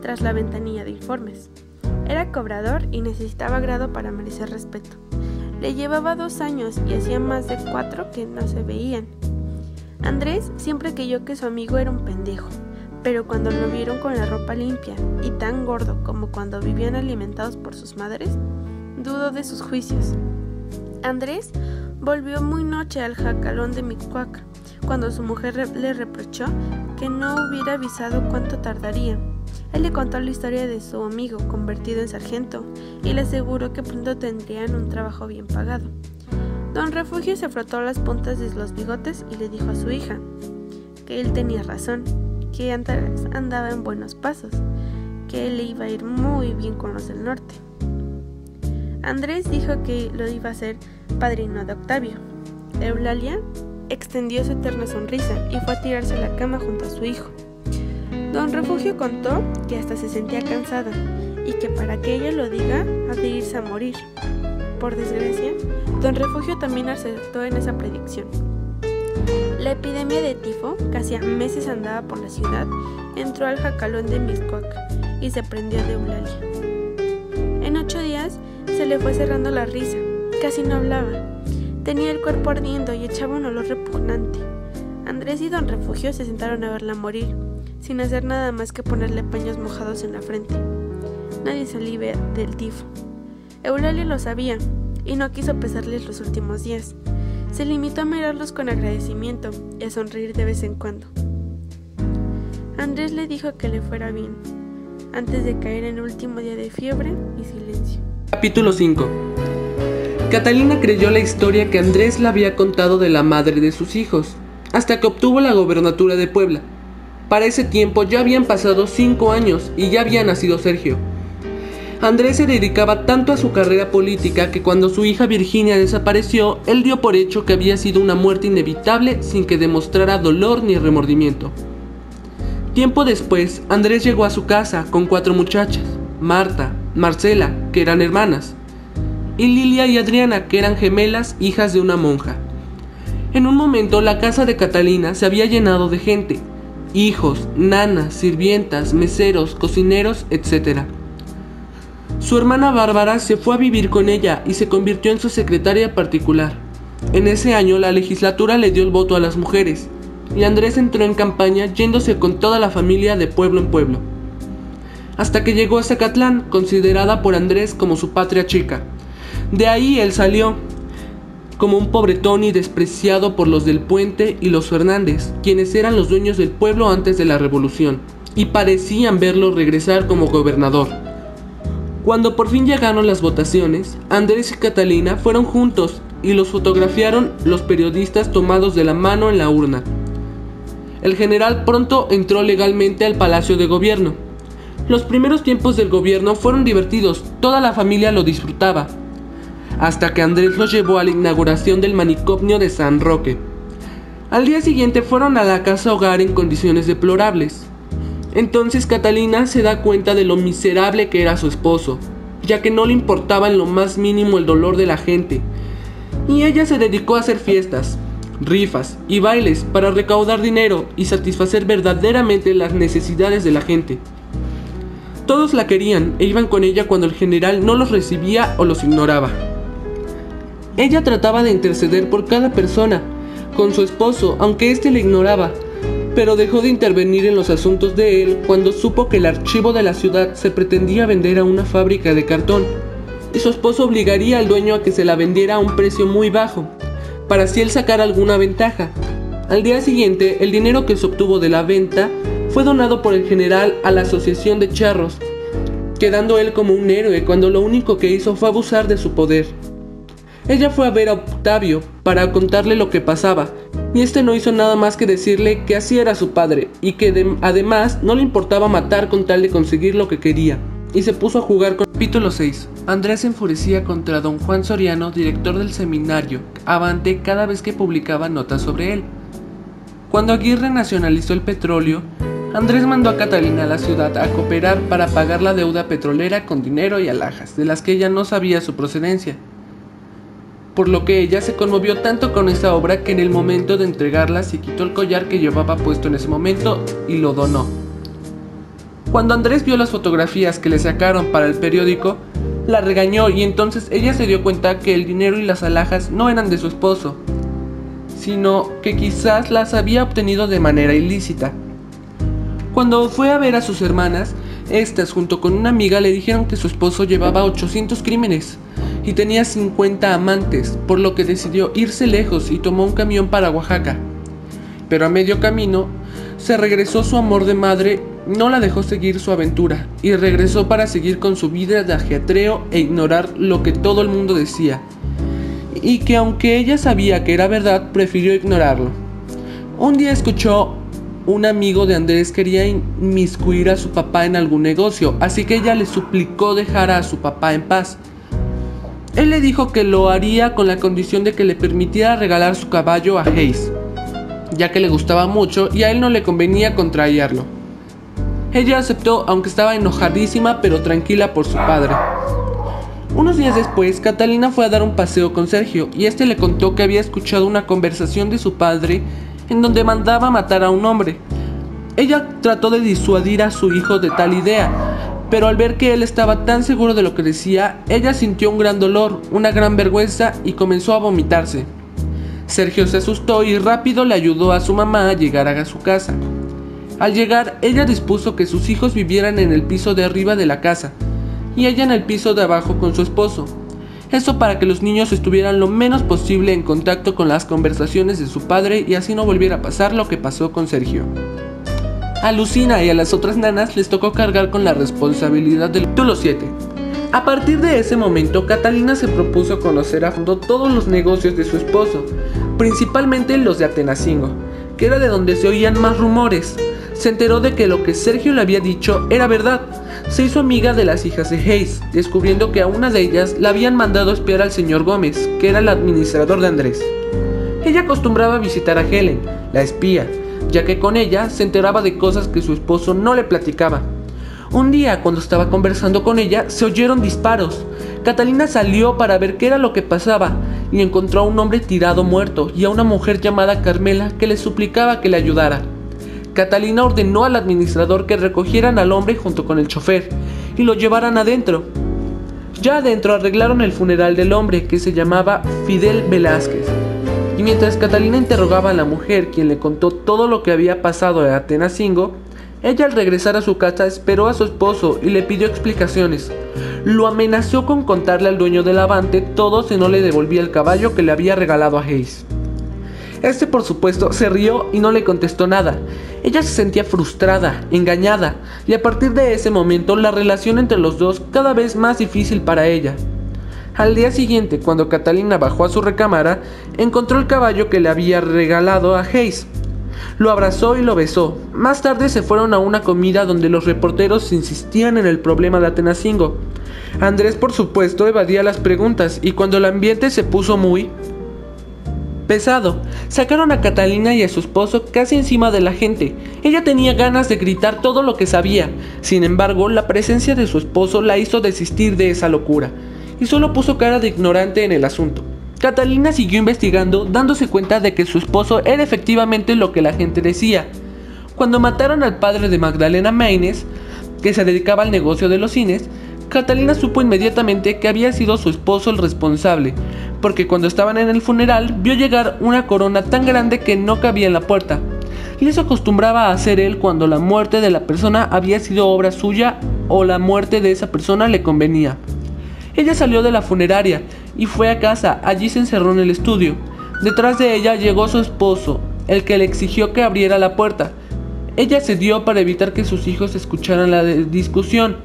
tras la ventanilla de informes. Era cobrador y necesitaba grado para merecer respeto. Le llevaba 2 años y hacía más de 4 que no se veían. Andrés siempre creyó que su amigo era un pendejo, pero cuando lo vieron con la ropa limpia y tan gordo como cuando vivían alimentados por sus madres, dudó de sus juicios. Andrés volvió muy noche al jacalón de Mixcoac, cuando su mujer le reprochó que no hubiera avisado cuánto tardaría. Él le contó la historia de su amigo convertido en sargento y le aseguró que pronto tendrían un trabajo bien pagado. Don Refugio se frotó las puntas de los bigotes y le dijo a su hija que él tenía razón, que Andrés andaba en buenos pasos, que él le iba a ir muy bien con los del norte. Andrés dijo que lo iba a hacer padrino de Octavio. Eulalia extendió su eterna sonrisa y fue a tirarse a la cama junto a su hijo. Don Refugio contó que hasta se sentía cansada y que para que ella lo diga ha de irse a morir. Por desgracia, Don Refugio también acertó en esa predicción. La epidemia de tifo, que hacía meses andaba por la ciudad, entró al jacalón de Mixcoac y se prendió de Eulalia. En 8 días se le fue cerrando la risa, casi no hablaba. Tenía el cuerpo ardiendo y echaba un olor repugnante. Andrés y Don Refugio se sentaron a verla morir, sin hacer nada más que ponerle paños mojados en la frente. Nadie se alivia del tifo. Eulalia lo sabía y no quiso pesarles los últimos días. Se limitó a mirarlos con agradecimiento y a sonreír de vez en cuando. Andrés le dijo que le fuera bien, antes de caer en el último día de fiebre y silencio. Capítulo 5. Catalina creyó la historia que Andrés le había contado de la madre de sus hijos, hasta que obtuvo la gobernatura de Puebla. Para ese tiempo ya habían pasado 5 años y ya había nacido Sergio. Andrés se dedicaba tanto a su carrera política que cuando su hija Virginia desapareció, él dio por hecho que había sido una muerte inevitable sin que demostrara dolor ni remordimiento. Tiempo después, Andrés llegó a su casa con 4 muchachas: Marta, Marcela, que eran hermanas, y Lilia y Adriana, que eran gemelas, hijas de una monja. En un momento la casa de Catalina se había llenado de gente, hijos, nanas, sirvientas, meseros, cocineros, etc. Su hermana Bárbara se fue a vivir con ella y se convirtió en su secretaria particular. En ese año la legislatura le dio el voto a las mujeres, y Andrés entró en campaña yéndose con toda la familia de pueblo en pueblo, hasta que llegó a Zacatlán, considerada por Andrés como su patria chica. De ahí él salió, como un pobretón y despreciado por los del Puente y los Fernández, quienes eran los dueños del pueblo antes de la revolución, y parecían verlo regresar como gobernador. Cuando por fin llegaron las votaciones, Andrés y Catalina fueron juntos y los fotografiaron los periodistas tomados de la mano en la urna. El general pronto entró legalmente al Palacio de Gobierno. Los primeros tiempos del gobierno fueron divertidos, toda la familia lo disfrutaba, hasta que Andrés los llevó a la inauguración del manicomio de San Roque. Al día siguiente fueron a la casa hogar en condiciones deplorables. Entonces Catalina se da cuenta de lo miserable que era su esposo, ya que no le importaba en lo más mínimo el dolor de la gente, y ella se dedicó a hacer fiestas, rifas y bailes para recaudar dinero y satisfacer verdaderamente las necesidades de la gente. Todos la querían e iban con ella cuando el general no los recibía o los ignoraba. Ella trataba de interceder por cada persona, con su esposo, aunque éste le ignoraba, pero dejó de intervenir en los asuntos de él cuando supo que el archivo de la ciudad se pretendía vender a una fábrica de cartón, y su esposo obligaría al dueño a que se la vendiera a un precio muy bajo, para así él sacar alguna ventaja. Al día siguiente, el dinero que se obtuvo de la venta fue donado por el general a la asociación de charros, quedando él como un héroe cuando lo único que hizo fue abusar de su poder. Ella fue a ver a Octavio para contarle lo que pasaba, y este no hizo nada más que decirle que así era su padre, y que además no le importaba matar con tal de conseguir lo que quería, y se puso a jugar con... Capítulo 6. Andrés se enfurecía contra don Juan Soriano, director del seminario Avante, cada vez que publicaba notas sobre él. Cuando Aguirre nacionalizó el petróleo, Andrés mandó a Catalina a la ciudad a cooperar para pagar la deuda petrolera con dinero y alhajas, de las que ella no sabía su procedencia, por lo que ella se conmovió tanto con esa obra que en el momento de entregarla se quitó el collar que llevaba puesto en ese momento y lo donó. Cuando Andrés vio las fotografías que le sacaron para el periódico, la regañó, y entonces ella se dio cuenta que el dinero y las alhajas no eran de su esposo, sino que quizás las había obtenido de manera ilícita. Cuando fue a ver a sus hermanas, estas junto con una amiga le dijeron que su esposo llevaba 800 crímenes y tenía 50 amantes, por lo que decidió irse lejos y tomó un camión para Oaxaca. Pero a medio camino se regresó su amor de madre, no la dejó seguir su aventura y regresó para seguir con su vida de ajetreo e ignorar lo que todo el mundo decía, y que aunque ella sabía que era verdad, prefirió ignorarlo. Un día escuchó un amigo de Andrés quería inmiscuir a su papá en algún negocio, así que ella le suplicó dejara a su papá en paz. Él le dijo que lo haría con la condición de que le permitiera regalar su caballo a Hayes, ya que le gustaba mucho y a él no le convenía contrariarlo. Ella aceptó, aunque estaba enojadísima pero tranquila por su padre. Unos días después, Catalina fue a dar un paseo con Sergio y este le contó que había escuchado una conversación de su padre en donde mandaba matar a un hombre. Ella trató de disuadir a su hijo de tal idea, pero al ver que él estaba tan seguro de lo que decía, ella sintió un gran dolor, una gran vergüenza y comenzó a vomitarse. Sergio se asustó y rápido le ayudó a su mamá a llegar a su casa. Al llegar, ella dispuso que sus hijos vivieran en el piso de arriba de la casa y ella en el piso de abajo con su esposo. Eso para que los niños estuvieran lo menos posible en contacto con las conversaciones de su padre y así no volviera a pasar lo que pasó con Sergio. A Lucina y a las otras nanas les tocó cargar con la responsabilidad del capítulo 7. A partir de ese momento, Catalina se propuso conocer a fondo todos los negocios de su esposo, principalmente los de Atenacingo, que era de donde se oían más rumores. Se enteró de que lo que Sergio le había dicho era verdad. Se hizo amiga de las hijas de Hayes, descubriendo que a una de ellas la habían mandado a espiar al señor Gómez, que era el administrador de Andrés. Ella acostumbraba a visitar a Helen, la espía, ya que con ella se enteraba de cosas que su esposo no le platicaba. Un día, cuando estaba conversando con ella, se oyeron disparos. Catalina salió para ver qué era lo que pasaba y encontró a un hombre tirado muerto y a una mujer llamada Carmela que le suplicaba que le ayudara. Catalina ordenó al administrador que recogieran al hombre junto con el chofer y lo llevaran adentro. Ya adentro arreglaron el funeral del hombre, que se llamaba Fidel Velázquez. Y mientras Catalina interrogaba a la mujer, quien le contó todo lo que había pasado en Atenancingo, ella al regresar a su casa esperó a su esposo y le pidió explicaciones. Lo amenazó con contarle al dueño del Avante todo si no le devolvía el caballo que le había regalado a Hayes. Este, por supuesto, se rió y no le contestó nada. Ella se sentía frustrada, engañada, y a partir de ese momento la relación entre los dos cada vez más difícil para ella. Al día siguiente, cuando Catalina bajó a su recámara, encontró el caballo que le había regalado a Hayes. Lo abrazó y lo besó. Más tarde se fueron a una comida donde los reporteros insistían en el problema de Atenancingo. Andrés, por supuesto, evadía las preguntas y cuando el ambiente se puso muy pesado, sacaron a Catalina y a su esposo casi encima de la gente. Ella tenía ganas de gritar todo lo que sabía. Sin embargo, la presencia de su esposo la hizo desistir de esa locura y solo puso cara de ignorante en el asunto. Catalina siguió investigando, dándose cuenta de que su esposo era efectivamente lo que la gente decía. Cuando mataron al padre de Magdalena Maynez, que se dedicaba al negocio de los cines, Catalina supo inmediatamente que había sido su esposo el responsable, porque cuando estaban en el funeral vio llegar una corona tan grande que no cabía en la puerta, y eso acostumbraba a hacer él cuando la muerte de la persona había sido obra suya o la muerte de esa persona le convenía. Ella salió de la funeraria y fue a casa. Allí se encerró en el estudio. Detrás de ella llegó su esposo, el que le exigió que abriera la puerta. Ella cedió para evitar que sus hijos escucharan la discusión.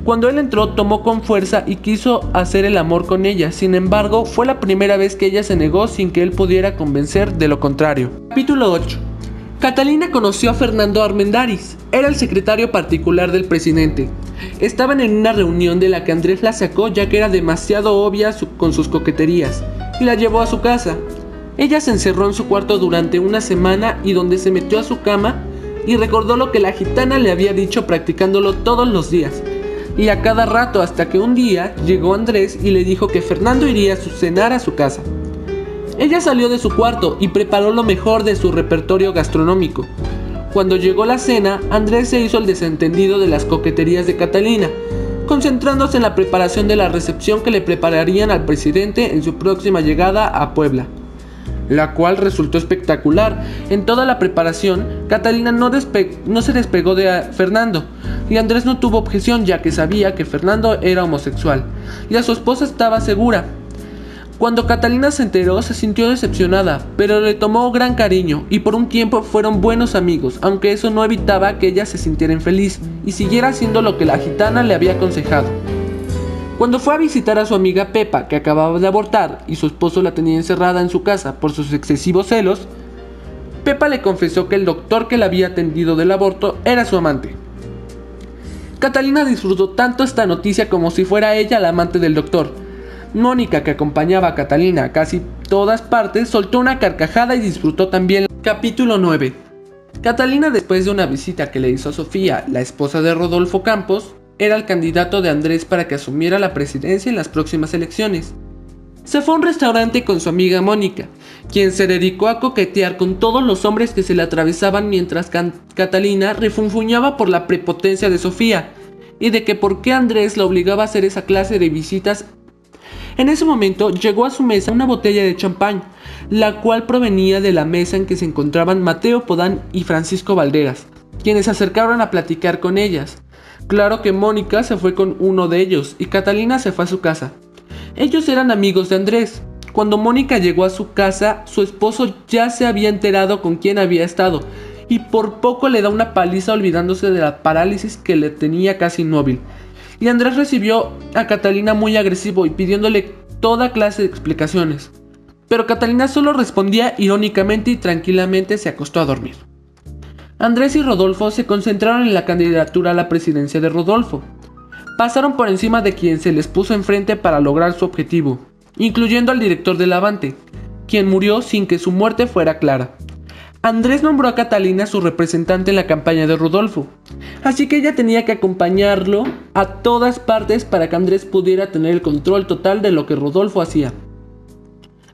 Cuando él entró, tomó con fuerza y quiso hacer el amor con ella. Sin embargo, fue la primera vez que ella se negó sin que él pudiera convencer de lo contrario. Capítulo 8. Catalina conoció a Fernando Armendáriz. Era el secretario particular del presidente. Estaban en una reunión de la que Andrés la sacó ya que era demasiado obvia con sus coqueterías, y la llevó a su casa. Ella se encerró en su cuarto durante una semana y donde se metió a su cama y recordó lo que la gitana le había dicho practicándolo todos los días y a cada rato, hasta que un día llegó Andrés y le dijo que Fernando iría a cenar a su casa. Ella salió de su cuarto y preparó lo mejor de su repertorio gastronómico. Cuando llegó la cena, Andrés se hizo el desentendido de las coqueterías de Catalina, concentrándose en la preparación de la recepción que le prepararían al presidente en su próxima llegada a Puebla, la cual resultó espectacular. En toda la preparación, Catalina no se despegó de Fernando, y Andrés no tuvo objeción ya que sabía que Fernando era homosexual, y a su esposa estaba segura. Cuando Catalina se enteró, se sintió decepcionada, pero le tomó gran cariño y por un tiempo fueron buenos amigos, aunque eso no evitaba que ella se sintiera infeliz y siguiera haciendo lo que la gitana le había aconsejado. Cuando fue a visitar a su amiga Pepa, que acababa de abortar y su esposo la tenía encerrada en su casa por sus excesivos celos, Pepa le confesó que el doctor que la había atendido del aborto era su amante. Catalina disfrutó tanto esta noticia como si fuera ella la amante del doctor. Mónica, que acompañaba a Catalina a casi todas partes, soltó una carcajada y disfrutó también. Capítulo 9. Catalina, después de una visita que le hizo a Sofía, la esposa de Rodolfo Campos, era el candidato de Andrés para que asumiera la presidencia en las próximas elecciones. Se fue a un restaurante con su amiga Mónica, quien se dedicó a coquetear con todos los hombres que se le atravesaban mientras Catalina refunfuñaba por la prepotencia de Sofía y de que por qué Andrés la obligaba a hacer esa clase de visitas. En ese momento llegó a su mesa una botella de champán, la cual provenía de la mesa en que se encontraban Mateo Podán y Francisco Valderas, quienes se acercaron a platicar con ellas. Claro que Mónica se fue con uno de ellos y Catalina se fue a su casa. Ellos eran amigos de Andrés. Cuando Mónica llegó a su casa, su esposo ya se había enterado con quién había estado y por poco le da una paliza olvidándose de la parálisis que le tenía casi inmóvil. Y Andrés recibió a Catalina muy agresivo y pidiéndole toda clase de explicaciones. Pero Catalina solo respondía irónicamente y tranquilamente se acostó a dormir. Andrés y Rodolfo se concentraron en la candidatura a la presidencia de Rodolfo. Pasaron por encima de quien se les puso enfrente para lograr su objetivo, incluyendo al director del Avante, quien murió sin que su muerte fuera clara. Andrés nombró a Catalina su representante en la campaña de Rodolfo, así que ella tenía que acompañarlo a todas partes para que Andrés pudiera tener el control total de lo que Rodolfo hacía.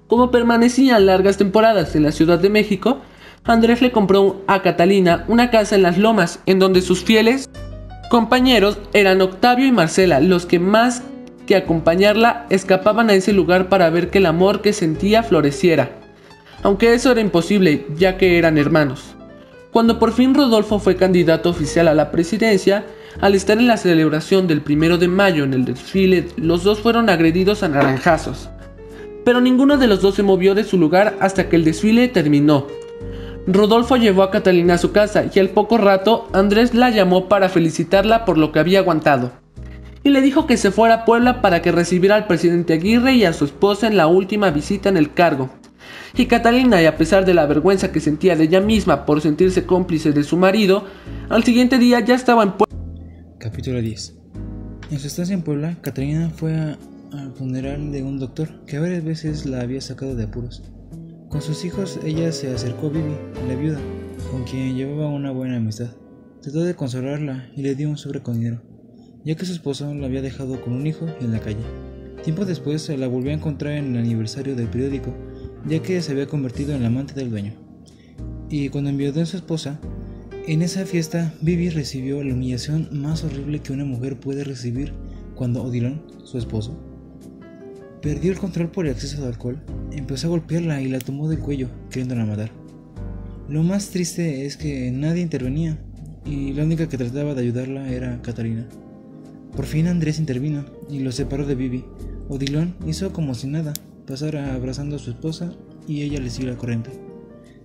Como permanecían largas temporadas en la Ciudad de México, Andrés le compró a Catalina una casa en Las Lomas, en donde sus fieles compañeros eran Octavio y Marcela, los que más que acompañarla escapaban a ese lugar para ver que el amor que sentía floreciera, aunque eso era imposible ya que eran hermanos. Cuando por fin Rodolfo fue candidato oficial a la presidencia, al estar en la celebración del 1 de mayo en el desfile, los dos fueron agredidos a naranjazos, pero ninguno de los dos se movió de su lugar hasta que el desfile terminó. Rodolfo llevó a Catalina a su casa y al poco rato Andrés la llamó para felicitarla por lo que había aguantado, y le dijo que se fuera a Puebla para que recibiera al presidente Aguirre y a su esposa en la última visita en el cargo. Y Catalina, y a pesar de la vergüenza que sentía de ella misma por sentirse cómplice de su marido, al siguiente día ya estaba en Puebla. Capítulo 10. En su estancia en Puebla, Catalina fue al funeral de un doctor que varias veces la había sacado de apuros. Con sus hijos, ella se acercó a Vivi, la viuda, con quien llevaba una buena amistad. Trató de consolarla y le dio un sobre con dinero, ya que su esposo la había dejado con un hijo en la calle. Tiempo después se la volvió a encontrar en el aniversario del periódico, ya que se había convertido en la amante del dueño. Y cuando enviudó a su esposa, en esa fiesta Vivi recibió la humillación más horrible que una mujer puede recibir cuando Odilon, su esposo, perdió el control por el exceso de alcohol, empezó a golpearla y la tomó del cuello, queriéndola matar. Lo más triste es que nadie intervenía, y la única que trataba de ayudarla era Catalina. Por fin Andrés intervino y los separó de Vivi. Odilon hizo como si nada, pasara abrazando a su esposa y ella le siguió la corriente.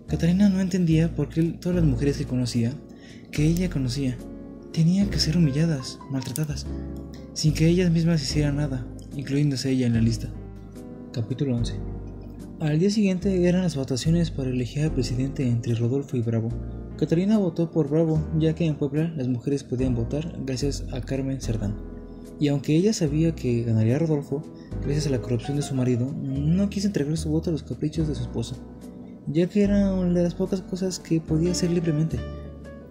Catalina no entendía por qué todas las mujeres que ella conocía, tenían que ser humilladas, maltratadas, sin que ellas mismas hicieran nada, incluyéndose ella en la lista. Capítulo 11. Al día siguiente eran las votaciones para elegir al presidente entre Rodolfo y Bravo. Catalina votó por Bravo, ya que en Puebla las mujeres podían votar gracias a Carmen Cerdán. Y aunque ella sabía que ganaría Rodolfo, gracias a la corrupción de su marido, no quiso entregar su voto a los caprichos de su esposo, ya que era una de las pocas cosas que podía hacer libremente.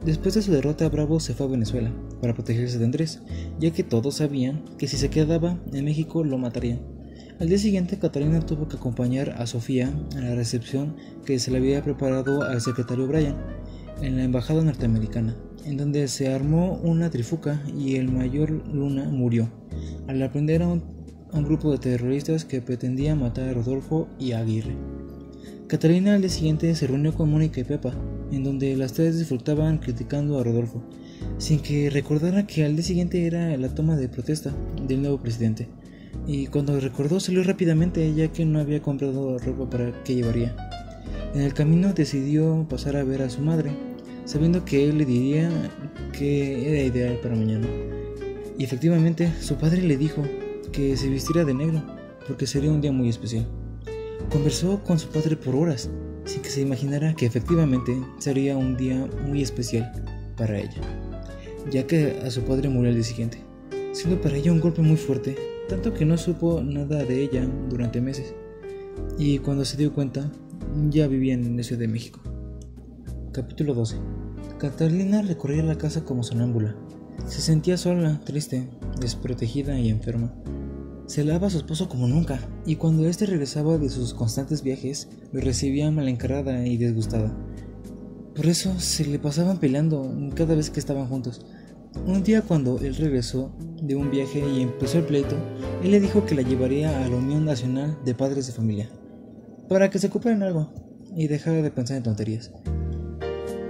Después de su derrota, Bravo se fue a Venezuela para protegerse de Andrés, ya que todos sabían que si se quedaba en México lo matarían. Al día siguiente, Catalina tuvo que acompañar a Sofía a la recepción que se le había preparado al secretario Bryan en la embajada norteamericana, en donde se armó una trifuca y el mayor Luna murió al aprender a un grupo de terroristas que pretendían matar a Rodolfo y a Aguirre. Catalina al día siguiente se reunió con Mónica y Pepa, en donde las tres disfrutaban criticando a Rodolfo, sin que recordara que al día siguiente era la toma de protesta del nuevo presidente, y cuando recordó salió rápidamente ya que no había comprado ropa para que llevaría. En el camino decidió pasar a ver a su madre, sabiendo que él le diría que era ideal para mañana, y efectivamente su padre le dijo que se vistiera de negro, porque sería un día muy especial. Conversó con su padre por horas, sin que se imaginara que efectivamente sería un día muy especial para ella, ya que a su padre murió al día siguiente, siendo para ella un golpe muy fuerte, tanto que no supo nada de ella durante meses, y cuando se dio cuenta, ya vivía en la Ciudad de México. Capítulo 12. Catalina recorría la casa como sonámbula. Se sentía sola, triste, desprotegida y enferma. Celaba a su esposo como nunca, y cuando éste regresaba de sus constantes viajes, lo recibía mal encarada y disgustada. Por eso se le pasaban peleando cada vez que estaban juntos. Un día, cuando él regresó de un viaje y empezó el pleito, él le dijo que la llevaría a la Unión Nacional de Padres de Familia, para que se ocupe en algo y dejara de pensar en tonterías.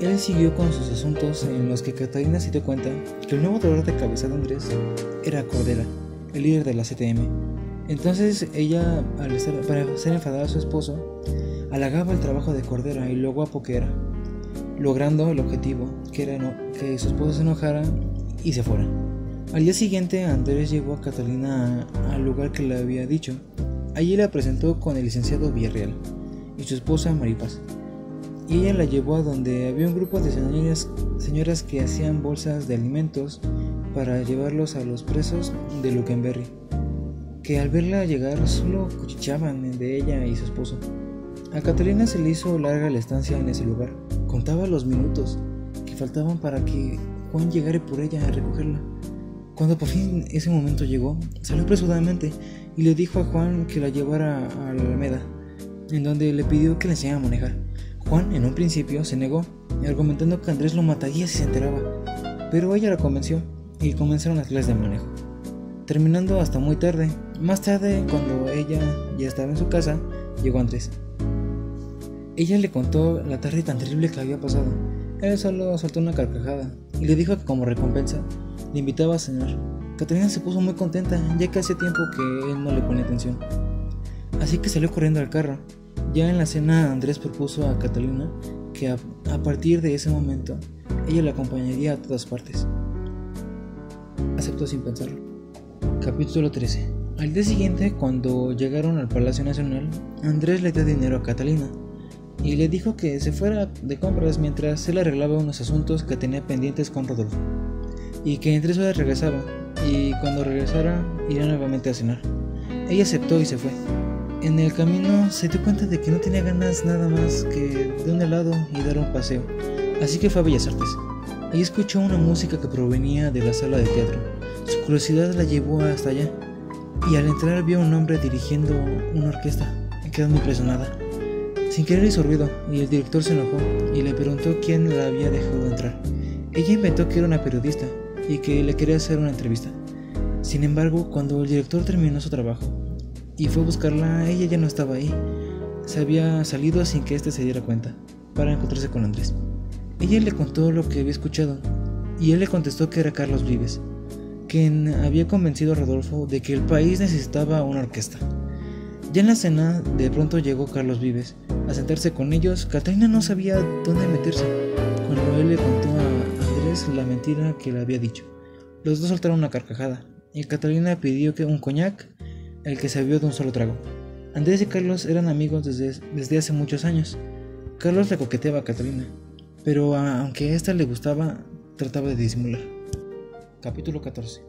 Él siguió con sus asuntos, en los que Catalina se dio cuenta que el nuevo dolor de cabeza de Andrés era Cordera, el líder de la CTM. Entonces ella, para hacer enfadar a su esposo, halagaba el trabajo de Cordera y lo guapo que era, logrando el objetivo, que era que su esposo se enojara y se fuera. Al día siguiente, Andrés llevó a Catalina al lugar que le había dicho. Allí la presentó con el licenciado Villarreal y su esposa Maripaz, y ella la llevó a donde había un grupo de señoras que hacían bolsas de alimentos para llevarlos a los presos de Luckenberry, que al verla llegar solo cuchicheaban de ella y su esposo. A Catalina se le hizo larga la estancia en ese lugar. Contaba los minutos que faltaban para que Juan llegara por ella a recogerla. Cuando por fin ese momento llegó, salió apresuradamente y le dijo a Juan que la llevara a la Alameda, en donde le pidió que le enseñara a manejar. Juan en un principio se negó, argumentando que Andrés lo mataría si se enteraba, pero ella la convenció y comenzaron las clases de manejo, terminando hasta muy tarde. Más tarde, cuando ella ya estaba en su casa, llegó Andrés. Ella le contó la tarde tan terrible que había pasado. Él solo soltó una carcajada y le dijo que como recompensa le invitaba a cenar. Catalina se puso muy contenta, ya que hacía tiempo que él no le ponía atención. Así que salió corriendo al carro. Ya en la cena, Andrés propuso a Catalina que a partir de ese momento ella la acompañaría a todas partes. Aceptó sin pensarlo. Capítulo 13. Al día siguiente, cuando llegaron al Palacio Nacional, Andrés le dio dinero a Catalina y le dijo que se fuera de compras mientras él arreglaba unos asuntos que tenía pendientes con Rodolfo, y que en 3 horas regresaba, y cuando regresara iría nuevamente a cenar. Ella aceptó y se fue. En el camino se dio cuenta de que no tenía ganas nada más que de un helado y dar un paseo, así que fue a Bellas Artes. Ahí escuchó una música que provenía de la sala de teatro. Su curiosidad la llevó hasta allá, y al entrar vio a un hombre dirigiendo una orquesta. Quedó muy impresionada. Sin querer hizo ruido, y el director se enojó y le preguntó quién la había dejado entrar. Ella inventó que era una periodista y que le quería hacer una entrevista. Sin embargo, cuando el director terminó su trabajo y fue a buscarla, ella ya no estaba ahí. Se había salido sin que éste se diera cuenta, para encontrarse con Andrés. Ella le contó lo que había escuchado, y él le contestó que era Carlos Vives, quien había convencido a Rodolfo de que el país necesitaba una orquesta. Ya en la cena, de pronto llegó Carlos Vives a sentarse con ellos. Catalina no sabía dónde meterse cuando él le contó a Andrés la mentira que le había dicho. Los dos soltaron una carcajada y Catalina pidió que un coñac, el que se bebió de un solo trago. Andrés y Carlos eran amigos desde hace muchos años. Carlos le coqueteaba a Catalina, pero aunque a esta le gustaba, trataba de disimular. Capítulo 14.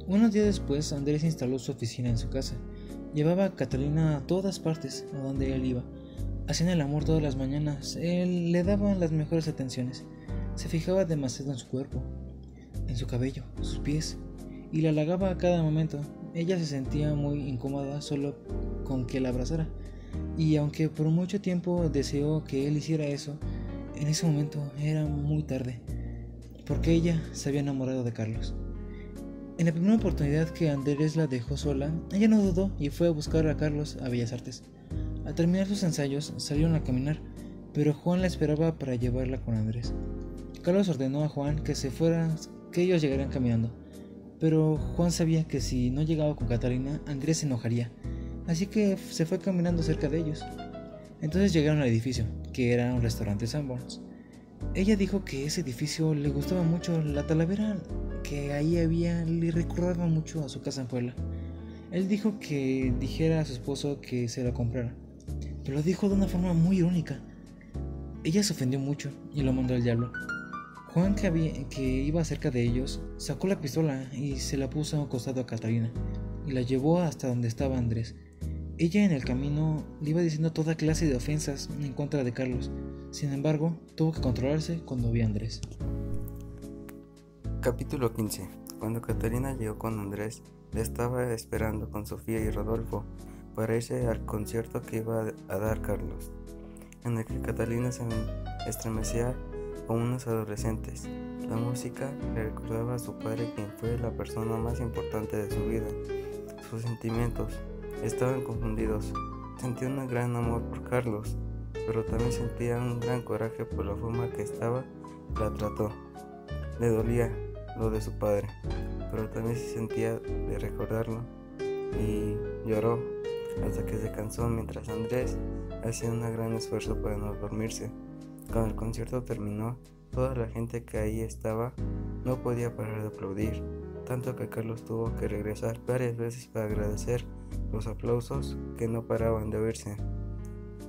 Unos días después, Andrés instaló su oficina en su casa. Llevaba a Catalina a todas partes a donde él iba. Hacían el amor todas las mañanas. Él le daba las mejores atenciones. Se fijaba demasiado en su cuerpo, en su cabello, sus pies, y la halagaba a cada momento. Ella se sentía muy incómoda solo con que la abrazara, y aunque por mucho tiempo deseó que él hiciera eso, en ese momento era muy tarde, porque ella se había enamorado de Carlos. En la primera oportunidad que Andrés la dejó sola, ella no dudó y fue a buscar a Carlos a Bellas Artes. Al terminar sus ensayos, salieron a caminar, pero Juan la esperaba para llevarla con Andrés. Carlos ordenó a Juan que se fuera, que ellos llegarían caminando, pero Juan sabía que si no llegaba con Catalina, Andrés se enojaría, así que se fue caminando cerca de ellos. Entonces llegaron al edificio, que era un restaurante Sanborns. Ella dijo que ese edificio le gustaba mucho. La talavera que ahí había le recordaba mucho a su casa en Puebla. Él dijo que dijera a su esposo que se la comprara, pero lo dijo de una forma muy irónica. Ella se ofendió mucho y lo mandó al diablo. Juan, que iba cerca de ellos, sacó la pistola y se la puso a un costado a Catalina y la llevó hasta donde estaba Andrés. Ella en el camino le iba diciendo toda clase de ofensas en contra de Carlos. Sin embargo, tuvo que controlarse cuando vio a Andrés. Capítulo 15. Cuando Catalina llegó con Andrés, le estaba esperando con Sofía y Rodolfo para irse al concierto que iba a dar Carlos, en el que Catalina se estremecía como unos adolescentes. La música le recordaba a su padre, quien fue la persona más importante de su vida. Sus sentimientos estaban confundidos. Sentía un gran amor por Carlos, pero también sentía un gran coraje por la forma que la trató. Le dolía lo de su padre, pero también se sentía de recordarlo y lloró hasta que se cansó mientras Andrés hacía un gran esfuerzo para no dormirse. Cuando el concierto terminó, toda la gente que ahí estaba no podía parar de aplaudir, tanto que Carlos tuvo que regresar varias veces para agradecer los aplausos que no paraban de oírse.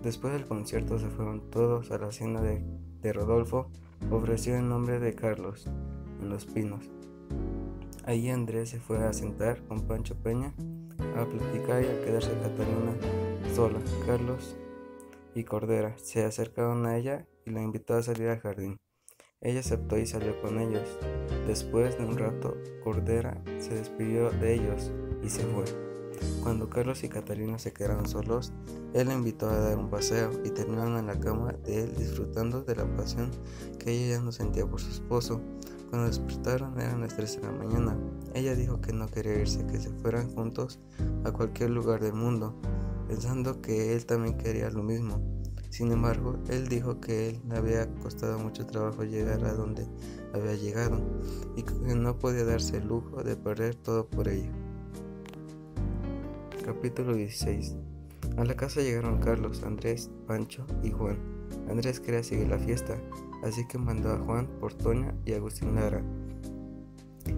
Después del concierto se fueron todos a la cena de Rodolfo, ofreció en nombre de Carlos, en Los Pinos. Allí Andrés se fue a sentar con Pancho Peña a platicar y a quedarse Catalina sola. Carlos y Cordera se acercaron a ella y la invitó a salir al jardín. Ella aceptó y salió con ellos. Después de un rato, Cordera se despidió de ellos y se fue. Cuando Carlos y Catalina se quedaron solos, él la invitó a dar un paseo y terminaron en la cama de él disfrutando de la pasión que ella ya no sentía por su esposo. Cuando despertaron eran las 3 de la mañana. Ella dijo que no quería irse, que se fueran juntos a cualquier lugar del mundo, pensando que él también quería lo mismo. Sin embargo, él dijo que él le había costado mucho trabajo llegar a donde había llegado y que no podía darse el lujo de perder todo por ella. Capítulo 16. A la casa llegaron Carlos, Andrés, Pancho y Juan. Andrés quería seguir la fiesta, así que mandó a Juan por Toña y Agustín Lara.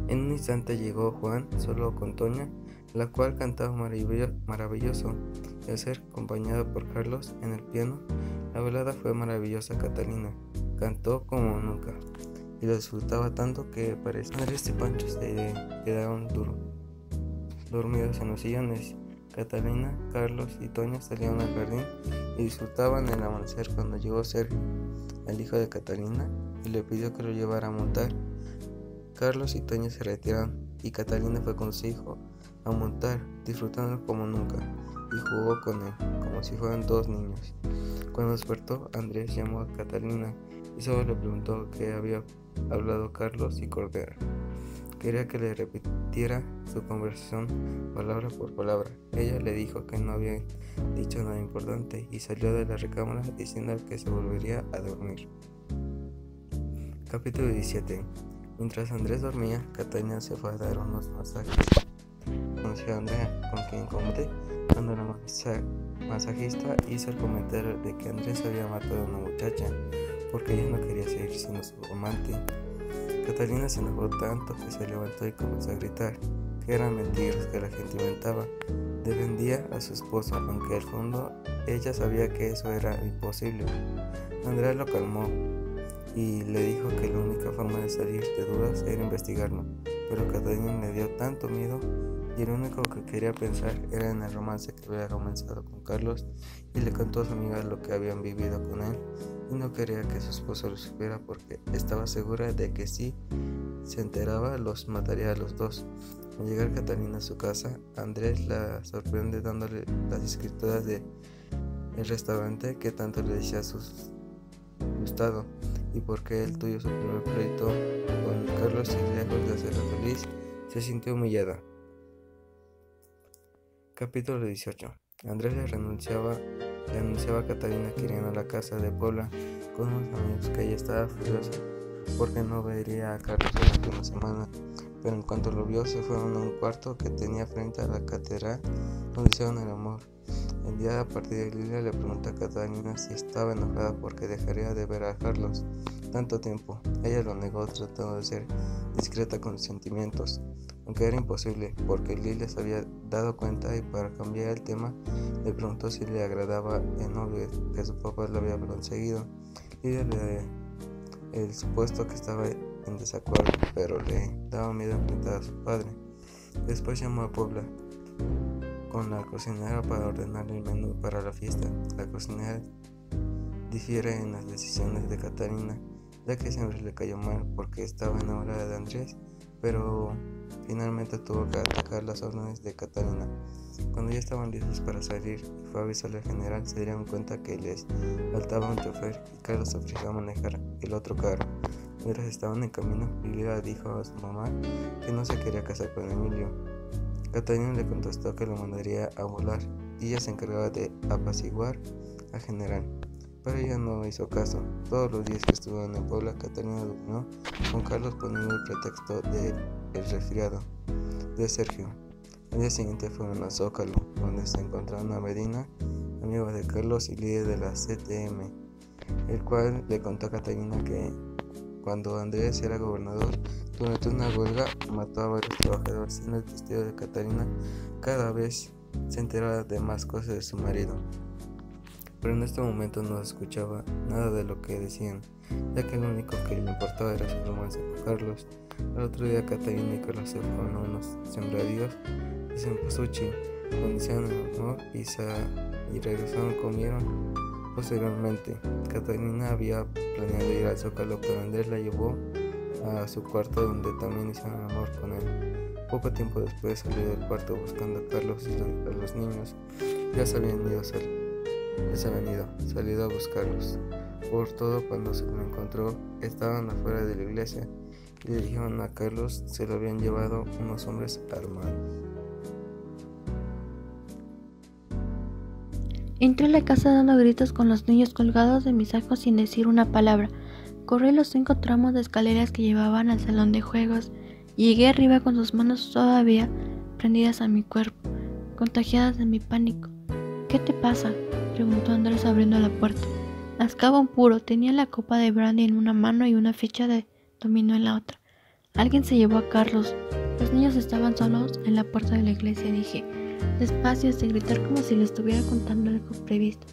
En un instante llegó Juan solo con Toña, la cual cantaba maravilloso, y al ser acompañado por Carlos en el piano, la velada fue maravillosa. Catalina cantó como nunca y lo disfrutaba tanto que parecía Andrés y Pancho se quedaron dormidos en los sillones. Catalina, Carlos y Toña salieron al jardín y disfrutaban el amanecer cuando llegó Sergio, el hijo de Catalina, y le pidió que lo llevara a montar. Carlos y Toña se retiraron y Catalina fue con su hijo a montar, disfrutando como nunca, y jugó con él, como si fueran 2 niños. Cuando despertó, Andrés llamó a Catalina y solo le preguntó qué había hablado Carlos y Cordera. Quería que le repitiera su conversación palabra por palabra. Ella le dijo que no había dicho nada importante y salió de la recámara diciendo que se volvería a dormir. Capítulo 17. Mientras Andrés dormía, Catalina se fue a dar unos masajes. Conoció a Andrea, con quien comenté cuando la masajista hizo el comentario de que Andrés había matado a una muchacha porque ella no quería seguir siendo su amante. Catalina se enojó tanto que se levantó y comenzó a gritar que eran mentiras que la gente inventaba. Defendía a su esposo, aunque al fondo ella sabía que eso era imposible. Andrea lo calmó y le dijo que la única forma de salir de dudas era investigarlo, pero Catalina le dio tanto miedo y lo único que quería pensar era en el romance que había comenzado con Carlos, y le contó a su amiga lo que habían vivido con él y no quería que su esposo lo supiera porque estaba segura de que si se enteraba los mataría a los dos. Al llegar Catalina a su casa, Andrés la sorprende dándole las escrituras del restaurante que tanto le decía asustado, y porque él tuvo su primer pleito con Carlos y lejos de hacerla feliz, se sintió humillada. Capítulo 18. Andrés le anunciaba a Catalina que irían a la casa de Puebla con unos amigos, que ella estaba furiosa porque no vería a Carlos en la última semana, pero en cuanto lo vio se fueron a un cuarto que tenía frente a la catedral donde hicieron el amor. El día a partir de Lilia le preguntó a Catalina si estaba enojada porque dejaría de ver a Carlos tanto tiempo. Ella lo negó tratando de ser discreta con sus sentimientos, aunque era imposible porque Lilia se había dado cuenta, y para cambiar el tema le preguntó si le agradaba el novio que su papá le había conseguido. Lilia el supuesto que estaba en desacuerdo, pero le daba miedo enfrentar a su padre. Después llamó a Puebla con la cocinera para ordenar el menú para la fiesta. La cocinera difiere en las decisiones de Catalina, ya que siempre le cayó mal porque estaba enamorada de Andrés, pero finalmente tuvo que atacar las órdenes de Catalina. Cuando ya estaban listos para salir y fue a avisarle al general, se dieron cuenta que les faltaba un chofer y Carlos ofreció a manejar el otro carro. Mientras estaban en camino, Lilia dijo a su mamá que no se quería casar con Emilio. Catalina le contestó que lo mandaría a volar y ella se encargaba de apaciguar al general, pero ella no hizo caso. Todos los días que estuvieron en Puebla, Catalina durmió con Carlos poniendo el pretexto de el resfriado de Sergio. Al día siguiente fueron a Zócalo, donde se encontraron a Medina, amigo de Carlos y líder de la CTM, el cual le contó a Catalina que cuando Andrés era gobernador, durante una huelga mató a varios trabajadores, siendo el testigo de Catalina cada vez se enteraba de más cosas de su marido. Pero en este momento no escuchaba nada de lo que decían, ya que lo único que le importaba era su romance con Carlos. Al otro día Catalina y Carlos se fueron a unos sembradíos de Cempasúchil, donde hicieron el amor y regresaron, comieron Posteriormente, Catalina había planeado ir al Zócalo, pero Andrés la llevó a su cuarto, donde también hicieron amor con él. Poco tiempo después salió del cuarto buscando a Carlos y a los niños. Ya se habían ido, salido a buscarlos. Por todo, cuando se lo encontró, estaban afuera de la iglesia y le dijeron a Carlos se lo habían llevado unos hombres armados. Entré a la casa dando gritos con los niños colgados de mis sacos sin decir una palabra. Corrí los 5 tramos de escaleras que llevaban al salón de juegos y llegué arriba con sus manos todavía prendidas a mi cuerpo, contagiadas de mi pánico. ¿Qué te pasa?, preguntó Andrés abriendo la puerta. Mascaba un puro, tenía la copa de brandy en una mano y una ficha de dominó en la otra. Alguien se llevó a Carlos. Los niños estaban solos en la puerta de la iglesia, dije, despacio, sin gritar como si le estuviera contando algo previsto.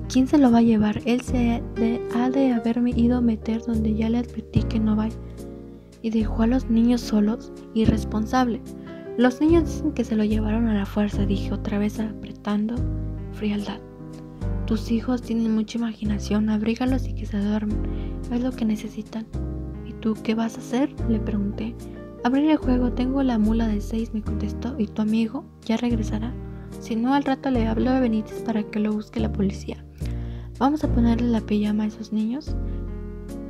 ¿Quién se lo va a llevar? Él ha de haberme ido a meter donde ya le advertí que no vaya. Y dejó a los niños solos, irresponsable. Los niños dicen que se lo llevaron a la fuerza, dije otra vez apretando frialdad. Tus hijos tienen mucha imaginación, abrígalos y que se duermen, es lo que necesitan. ¿Y tú qué vas a hacer?, le pregunté. Abrir el juego, tengo la mula de 6, me contestó. ¿Y tu amigo ya regresará? Si no, al rato le hablo a Benítez para que lo busque la policía. ¿Vamos a ponerle la pijama a esos niños?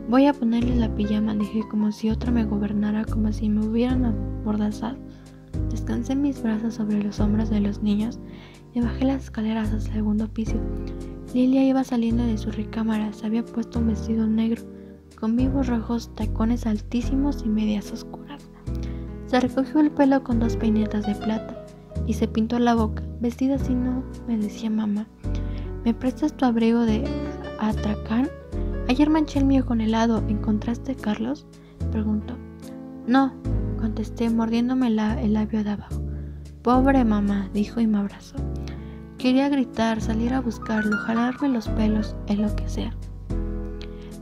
Voy a ponerles la pijama, dije, como si otra me gobernara, como si me hubieran amordazado. Descansé mis brazos sobre los hombros de los niños y bajé las escaleras al segundo piso. Lilia iba saliendo de su recámara, se había puesto un vestido negro, con vivos rojos, tacones altísimos y medias oscuras. Se recogió el pelo con 2 peinetas de plata y se pintó la boca. Vestida así no, me decía mamá. ¿Me prestas tu abrigo de atracán? Ayer manché el mío con helado. ¿Encontraste, Carlos?, preguntó. No, contesté, mordiéndome el labio de abajo. Pobre mamá, dijo y me abrazó. Quería gritar, salir a buscarlo, jalarme los pelos, en lo que sea.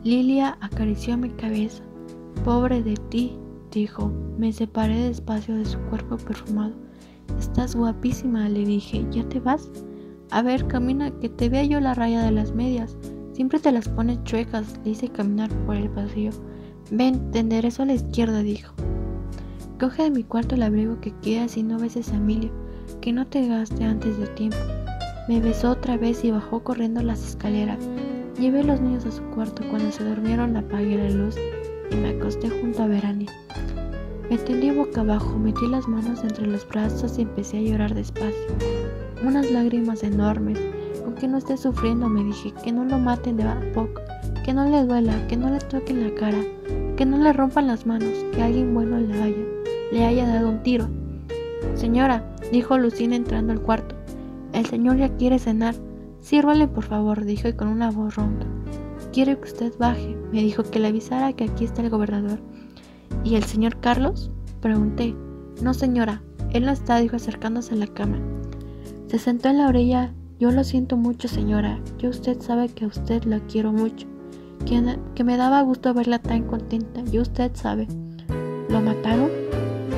Lilia acarició mi cabeza. Pobre de ti, dijo. Me separé despacio de su cuerpo perfumado. Estás guapísima, le dije. ¿Ya te vas? A ver, camina, que te vea yo la raya de las medias. Siempre te las pones chuecas, le hice caminar por el pasillo. Ven, te enderezo a la izquierda, dijo. Coge de mi cuarto el abrigo que quieras y no beses a Emilio, que no te gaste antes de tiempo. Me besó otra vez y bajó corriendo las escaleras. Llevé a los niños a su cuarto. Cuando se durmieron apagué la luz y me acosté junto a Verani. Me tendí boca abajo, metí las manos entre los brazos y empecé a llorar despacio. Unas lágrimas enormes. Con que no esté sufriendo, me dije, que no lo maten de a poco, que no le duela, que no le toquen la cara, que no le rompan las manos, que alguien bueno le haya dado un tiro. Señora, dijo Lucina entrando al cuarto, el señor ya quiere cenar. Sírvale por favor, dijo y con una voz ronca. Quiero que usted baje, me dijo que le avisara que aquí está el gobernador. ¿Y el señor Carlos?, pregunté. No, señora, él no está, dijo acercándose a la cama. Se sentó en la orilla. Yo lo siento mucho, señora. Yo usted sabe que a usted la quiero mucho. Que me daba gusto verla tan contenta. Yo usted sabe. ¿Lo mataron?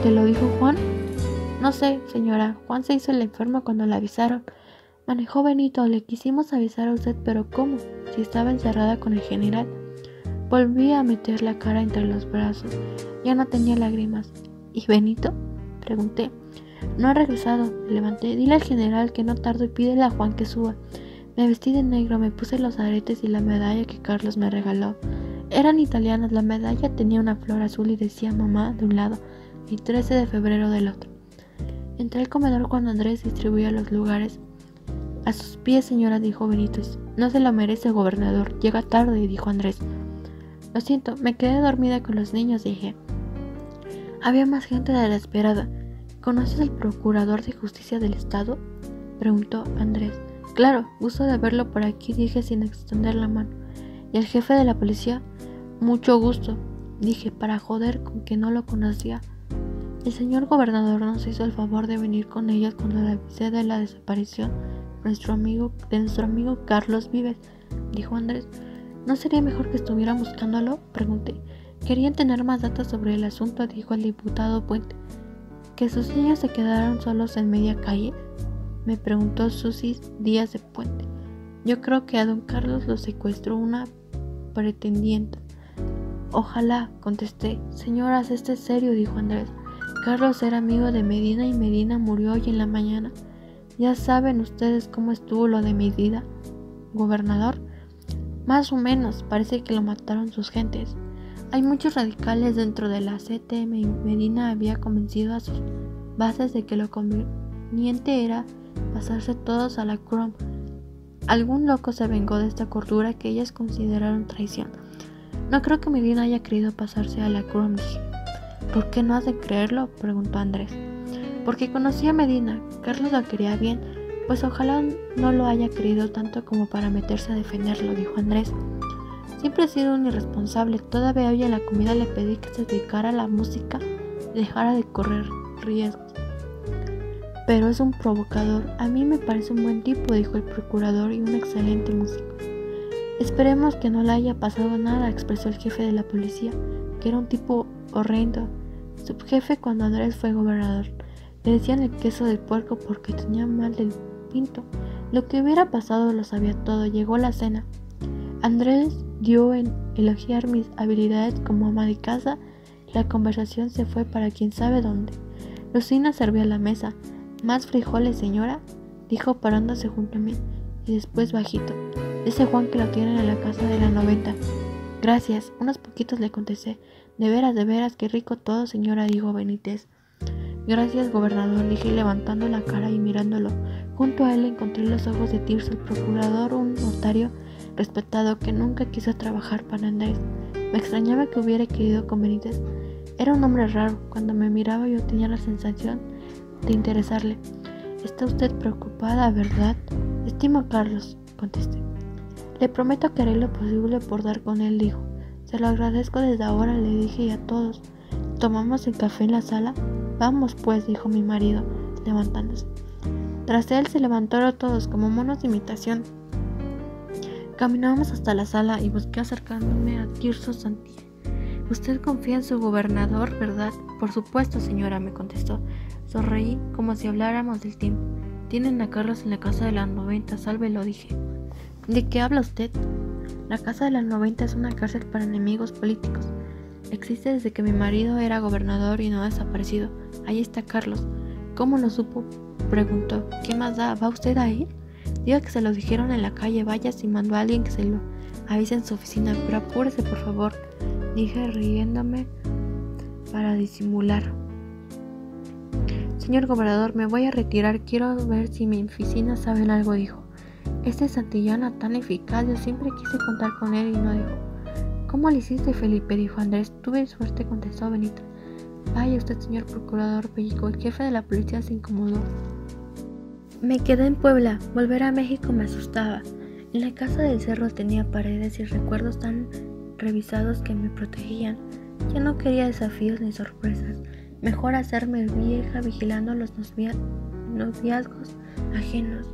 ¿Te lo dijo Juan? No sé, señora. Juan se hizo el enfermo cuando la avisaron. Manejó Benito. Le quisimos avisar a usted, pero ¿cómo? Si estaba encerrada con el general. Volví a meter la cara entre los brazos. Ya no tenía lágrimas. ¿Y Benito?, pregunté. No ha regresado, me levanté. Dile al general que no tardo y pídele a Juan que suba. Me vestí de negro, me puse los aretes y la medalla que Carlos me regaló. Eran italianas, la medalla tenía una flor azul y decía mamá de un lado y 13 de febrero del otro. Entré al comedor cuando Andrés distribuía los lugares. A sus pies, señora, dijo Benítez. No se lo merece el gobernador, llega tarde, dijo Andrés. Lo siento, me quedé dormida con los niños, dije. Había más gente de la esperada. ¿Conoces al procurador de justicia del estado?, preguntó Andrés. Claro, gusto de verlo por aquí, dije sin extender la mano. ¿Y el jefe de la policía? Mucho gusto, dije para joder con que no lo conocía. El señor gobernador nos hizo el favor de venir con ellos cuando le avisé de la desaparición de nuestro amigo Carlos Vives, dijo Andrés. ¿No sería mejor que estuvieran buscándolo?, pregunté. Querían tener más datos sobre el asunto, dijo el diputado Puente. ¿Que sus niños se quedaron solos en media calle?, me preguntó Susi Díaz de Puente. Yo creo que a don Carlos lo secuestró una pretendiente. Ojalá, contesté. Señoras, este es serio, dijo Andrés. Carlos era amigo de Medina y Medina murió hoy en la mañana. Ya saben ustedes cómo estuvo lo de Medina, gobernador. Más o menos, parece que lo mataron sus gentes. Hay muchos radicales dentro de la CTM y Medina había convencido a sus bases de que lo conveniente era pasarse todos a la Crom. Algún loco se vengó de esta cordura que ellas consideraron traición. No creo que Medina haya querido pasarse a la Crom, dije. ¿Por qué no has de creerlo?, preguntó Andrés. Porque conocía a Medina. Carlos lo quería bien, pues ojalá no lo haya querido tanto como para meterse a defenderlo, dijo Andrés. Siempre he sido un irresponsable. Todavía hoy en la comida le pedí que se dedicara a la música y dejara de correr riesgos. Pero es un provocador. A mí me parece un buen tipo, dijo el procurador, y un excelente músico. Esperemos que no le haya pasado nada, expresó el jefe de la policía, que era un tipo horrendo. Subjefe cuando Andrés fue gobernador. Le decían el queso del puerco porque tenía mal del pinto. Lo que hubiera pasado lo sabía todo. Llegó la cena. Andrés dio en elogiar mis habilidades como ama de casa. La conversación se fue para quién sabe dónde. Lucina servía la mesa. ¿Más frijoles, señora?, dijo parándose junto a mí, y después bajito. Ese Juan que lo tienen en la casa de la 90. Gracias, unos poquitos, le contesté. De veras, qué rico todo, señora, dijo Benítez. Gracias, gobernador, dije levantando la cara y mirándolo. Junto a él encontré los ojos de Tirso, el procurador, un notario respetado que nunca quiso trabajar para Andrés. Me extrañaba que hubiera querido con Benítez. Era un hombre raro. Cuando me miraba yo tenía la sensación de interesarle. Está usted preocupada, ¿verdad? Estimo a Carlos, contesté. Le prometo que haré lo posible por dar con él, dijo. Se lo agradezco desde ahora, le dije, y a todos. ¿Tomamos el café en la sala? Vamos pues, dijo mi marido, levantándose. Tras él se levantaron todos como monos de imitación. Caminamos hasta la sala y busqué acercándome a Tirso Santi. Usted confía en su gobernador, ¿verdad? Por supuesto, señora, me contestó. Sonreí como si habláramos del tiempo. Tienen a Carlos en la casa de las 90, sálvelo, dije. ¿De qué habla usted? La casa de las 90 es una cárcel para enemigos políticos. Existe desde que mi marido era gobernador y no ha desaparecido. Ahí está Carlos. ¿Cómo lo supo?, preguntó. ¿Qué más da? ¿Va usted a ir? Diga que se lo dijeron en la calle. Vaya si mandó a alguien que se lo avise en su oficina. Pero apúrese, por favor, dije riéndome para disimular. Señor gobernador, me voy a retirar. Quiero ver si mi oficina saben algo, dijo. Este Santillana tan eficaz. Yo siempre quise contar con él y no dejó. ¿Cómo le hiciste, Felipe?, dijo Andrés. Tuve suerte, contestó Benito. Vaya usted, señor procurador, pellizcó. El jefe de la policía se incomodó. Me quedé en Puebla. Volver a México me asustaba. En la casa del cerro tenía paredes y recuerdos tan revisados que me protegían. Ya no quería desafíos ni sorpresas. Mejor hacerme vieja vigilando los noviazgos ajenos.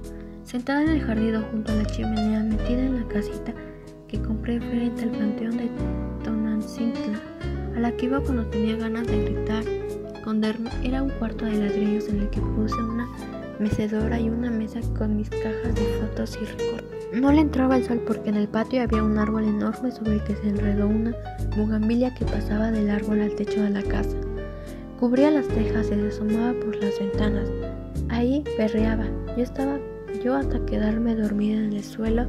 Sentada en el jardín junto a la chimenea, metida en la casita que compré frente al panteón de Tonantzintla, a la que iba cuando tenía ganas de gritar, esconderme, era un cuarto de ladrillos en el que puse una mecedora y una mesa con mis cajas de fotos y recortes. No le entraba el sol porque en el patio había un árbol enorme sobre el que se enredó una bugambilia que pasaba del árbol al techo de la casa. Cubría las tejas y se asomaba por las ventanas. Ahí berreaba. Yo hasta quedarme dormida en el suelo,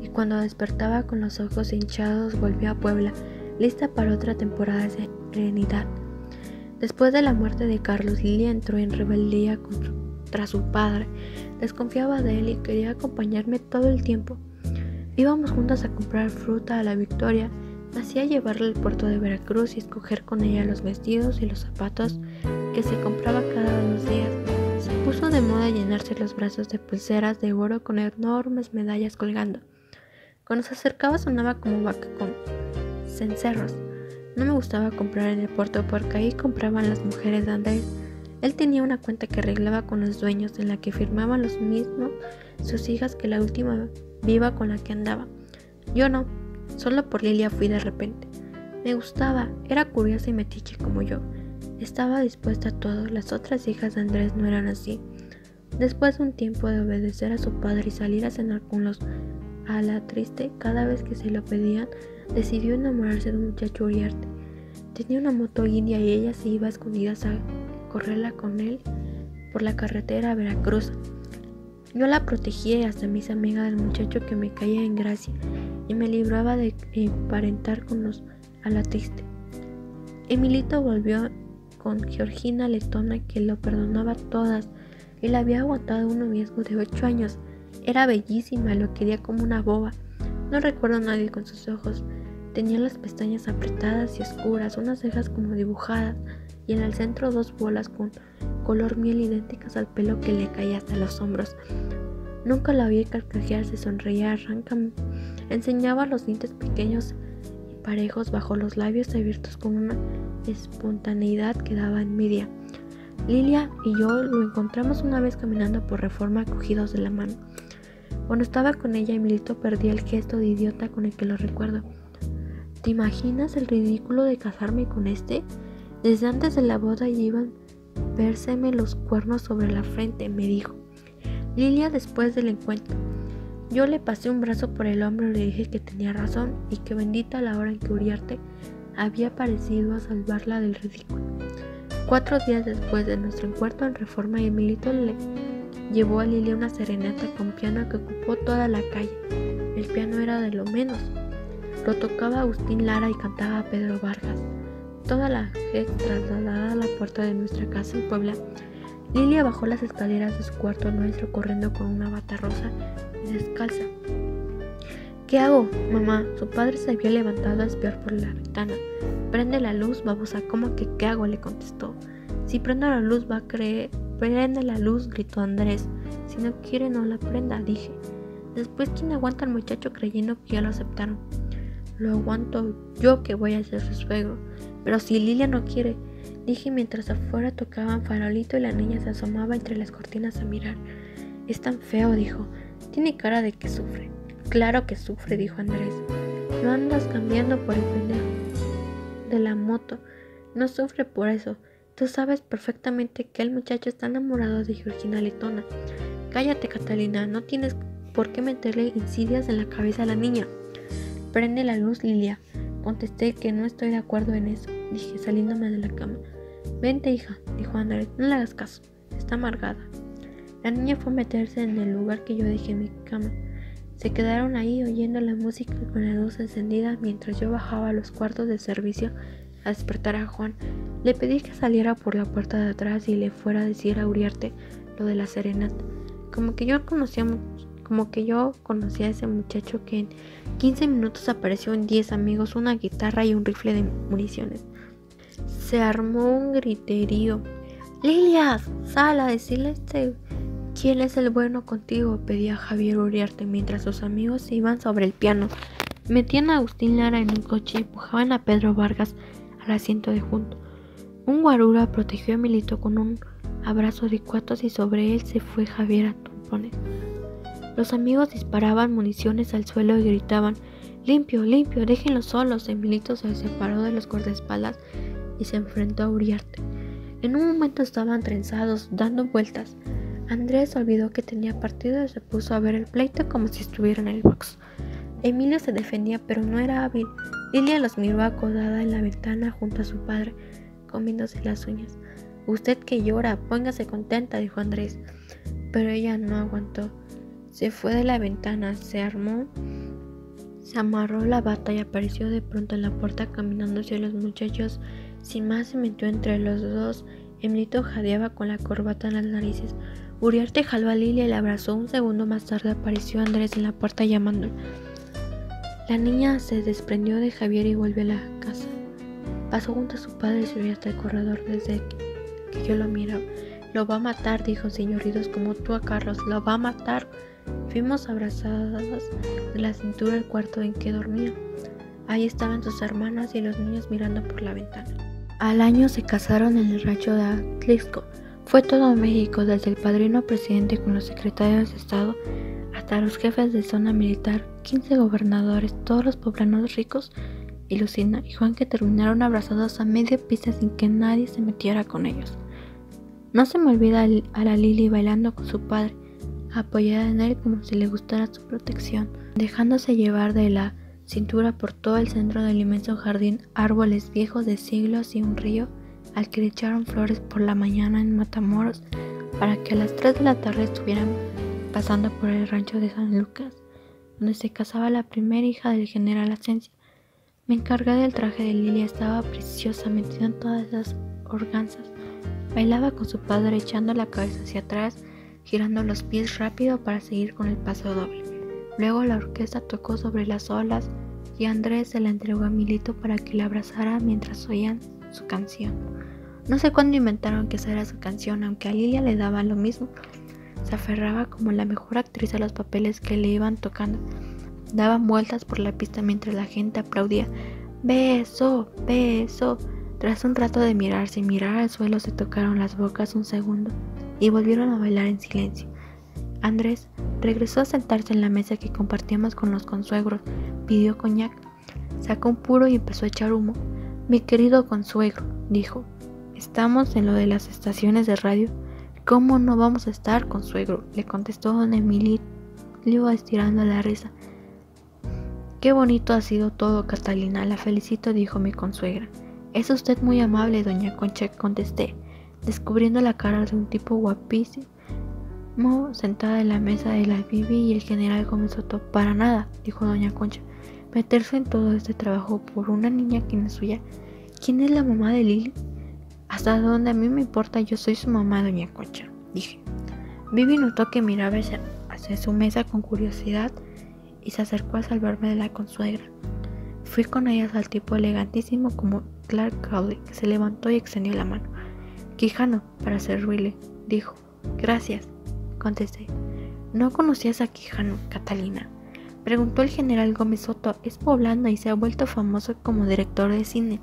y cuando despertaba con los ojos hinchados volví a Puebla, lista para otra temporada de serenidad. Después de la muerte de Carlos, Lilia entró en rebeldía contra su padre. Desconfiaba de él y quería acompañarme todo el tiempo. Íbamos juntas a comprar fruta a la Victoria. Me hacía llevarla al puerto de Veracruz y escoger con ella los vestidos y los zapatos que se compraba cada 2 días. Se puso de moda llenarse los brazos de pulseras de oro con enormes medallas colgando. Cuando se acercaba sonaba como vaca con cencerros. No me gustaba comprar en el puerto porque ahí compraban las mujeres de Andrés. Él tenía una cuenta que arreglaba con los dueños en la que firmaban los mismos sus hijas que la última viva con la que andaba. Yo no, solo por Lilia fui de repente. Me gustaba, era curiosa y metiche como yo. Estaba dispuesta a todo. Las otras hijas de Andrés no eran así. Después de un tiempo de obedecer a su padre y salir a cenar con los Alatriste cada vez que se lo pedían, decidió enamorarse de un muchacho Uriarte. Tenía una moto india y ella se iba a escondidas a correrla con él por la carretera a Veracruz. Yo la protegía y hasta me hice amiga del muchacho que me caía en gracia y me libraba de emparentar con los Alatriste. Emilito volvió con Georgina Letona, que lo perdonaba todas y le había aguantado un noviazgo de 8 años. Era bellísima, lo quería como una boba. No recuerdo a nadie con sus ojos. Tenía las pestañas apretadas y oscuras, unas cejas como dibujadas y en el centro 2 bolas con color miel idénticas al pelo que le caía hasta los hombros. Nunca la vi carcajear, se sonreía francamente, enseñaba los dientes pequeños y parejos bajo los labios abiertos con una espontaneidad que daba envidia. Lilia y yo lo encontramos una vez caminando por Reforma cogidos de la mano. Cuando estaba con ella, Emilito perdía el gesto de idiota con el que lo recuerdo. ¿Te imaginas el ridículo de casarme con este? Desde antes de la boda ya iban a vérseme los cuernos sobre la frente, me dijo Lilia después del encuentro. Yo le pasé un brazo por el hombro y le dije que tenía razón y que bendita la hora en que Uriarte había aparecido a salvarla del ridículo. 4 días después de nuestro encuentro en Reforma, Emilito le llevó a Lilia una serenata con piano que ocupó toda la calle. El piano era de lo menos. Lo tocaba Agustín Lara y cantaba Pedro Vargas. Toda la gente trasladada a la puerta de nuestra casa en Puebla. Lilia bajó las escaleras de su cuarto nuestro corriendo con una bata rosa y descalza. ¿Qué hago, mamá? Su padre se había levantado a espiar por la ventana. Prende la luz, babosa. ¿Cómo que qué hago? Le contestó. Si prendo la luz va a creer. Prende la luz, gritó Andrés. Si no quiere no la prenda, dije. Después, ¿quién aguanta al muchacho creyendo que ya lo aceptaron? Lo aguanto yo, que voy a ser su suegro. Pero si Lilia no quiere, dije mientras afuera tocaban farolito y la niña se asomaba entre las cortinas a mirar. Es tan feo, dijo. Tiene cara de que sufre. Claro que sufre, dijo Andrés. Lo andas cambiando por el pendejo de la moto. No sufre por eso. Tú sabes perfectamente que el muchacho está enamorado de Georgina Letona. Cállate, Catalina. No tienes por qué meterle insidias en la cabeza a la niña. Prende la luz, Lilia. Contesté que no estoy de acuerdo en eso, dije saliéndome de la cama. Vente, hija, dijo Andrés, no le hagas caso, está amargada. La niña fue a meterse en el lugar que yo dejé en mi cama. Se quedaron ahí oyendo la música con la luz encendida mientras yo bajaba a los cuartos de servicio a despertar a Juan. Le pedí que saliera por la puerta de atrás y le fuera a decir a Uriarte lo de la serenata. Como que yo conocía a ese muchacho que en 15 minutos apareció en 10 amigos, una guitarra y un rifle de municiones. Se armó un griterío. Lilia, sal a decirle a este quién es el bueno contigo, pedía Javier Uriarte mientras sus amigos se iban sobre el piano. Metían a Agustín Lara en un coche y empujaban a Pedro Vargas al asiento de junto. Un guarura protegió a Emilito con un abrazo de cuatos y sobre él se fue Javier a trompones. Los amigos disparaban municiones al suelo y gritaban: limpio, limpio, déjenlos solos. Emilito se separó de los guardaespaldas y se enfrentó a Uriarte. En un momento estaban trenzados, dando vueltas. Andrés olvidó que tenía partido y se puso a ver el pleito como si estuviera en el box. Emilio se defendía, pero no era hábil. Lilia los miró acodada en la ventana junto a su padre, comiéndose las uñas. Usted que llora, póngase contenta, dijo Andrés. Pero ella no aguantó. Se fue de la ventana, se amarró la bata y apareció de pronto en la puerta caminando hacia los muchachos. Sin más se metió entre los dos. Emilito jadeaba con la corbata en las narices. Uriarte jaló a Lilia y la abrazó. Un segundo más tarde apareció Andrés en la puerta llamándola. La niña se desprendió de Javier y volvió a la casa. Pasó junto a su padre y subió hasta el corredor desde que yo lo miraba. Lo va a matar, dijo sin oídos como tú a Carlos. Lo va a matar. Fuimos abrazadas de la cintura al cuarto en que dormía. Ahí estaban sus hermanas y los niños mirando por la ventana. Al año se casaron en el rancho de Atlixco. Fue todo México, desde el padrino presidente con los secretarios de Estado hasta los jefes de zona militar, 15 gobernadores, todos los poblanos ricos y Lucina y Juan, que terminaron abrazados a media pista sin que nadie se metiera con ellos. No se me olvida a la Lily bailando con su padre, apoyada en él como si le gustara su protección, dejándose llevar de la cintura por todo el centro del inmenso jardín, árboles viejos de siglos y un río al que le echaron flores por la mañana en Matamoros para que a las 3 de la tarde estuvieran pasando por el rancho de San Lucas, donde se casaba la primera hija del general Asensio. Me encargué del traje de Lilia, estaba preciosa, metida en todas esas organzas. Bailaba con su padre echando la cabeza hacia atrás, girando los pies rápido para seguir con el paso doble. Luego la orquesta tocó sobre las olas y Andrés se la entregó a Milito para que la abrazara mientras oían su canción. No sé cuándo inventaron que esa era su canción, aunque a Lilia le daba lo mismo. Se aferraba como la mejor actriz a los papeles que le iban tocando. Daban vueltas por la pista mientras la gente aplaudía. ¡Beso! ¡Beso! Tras un rato de mirarse y mirar al suelo, se tocaron las bocas un segundo y volvieron a bailar en silencio. Andrés regresó a sentarse en la mesa que compartíamos con los consuegros, pidió coñac, sacó un puro y empezó a echar humo. Mi querido consuegro, dijo, ¿estamos en lo de las estaciones de radio? ¿Cómo no vamos a estar, consuegro?, le contestó don Emilio estirando la risa. Qué bonito ha sido todo, Catalina, la felicito, dijo mi consuegra. Es usted muy amable, doña Concha, contesté, descubriendo la cara de un tipo guapísimo sentada en la mesa de la Bibi y el general Gómez Soto. Para nada, dijo doña Concha, meterse en todo este trabajo por una niña que no es suya. ¿Quién es la mamá de Lili? Hasta donde a mí me importa, yo soy su mamá, doña Concha, dije. Bibi notó que miraba hacia su mesa con curiosidad y se acercó a salvarme de la consuegra. Fui con ellas al tipo elegantísimo como Clark Cowley, que se levantó y extendió la mano. Quijano, para servirle, dijo. Gracias, contesté. ¿No conocías a Quijano, Catalina? Preguntó el general Gómez Soto. Es poblano y se ha vuelto famoso como director de cine.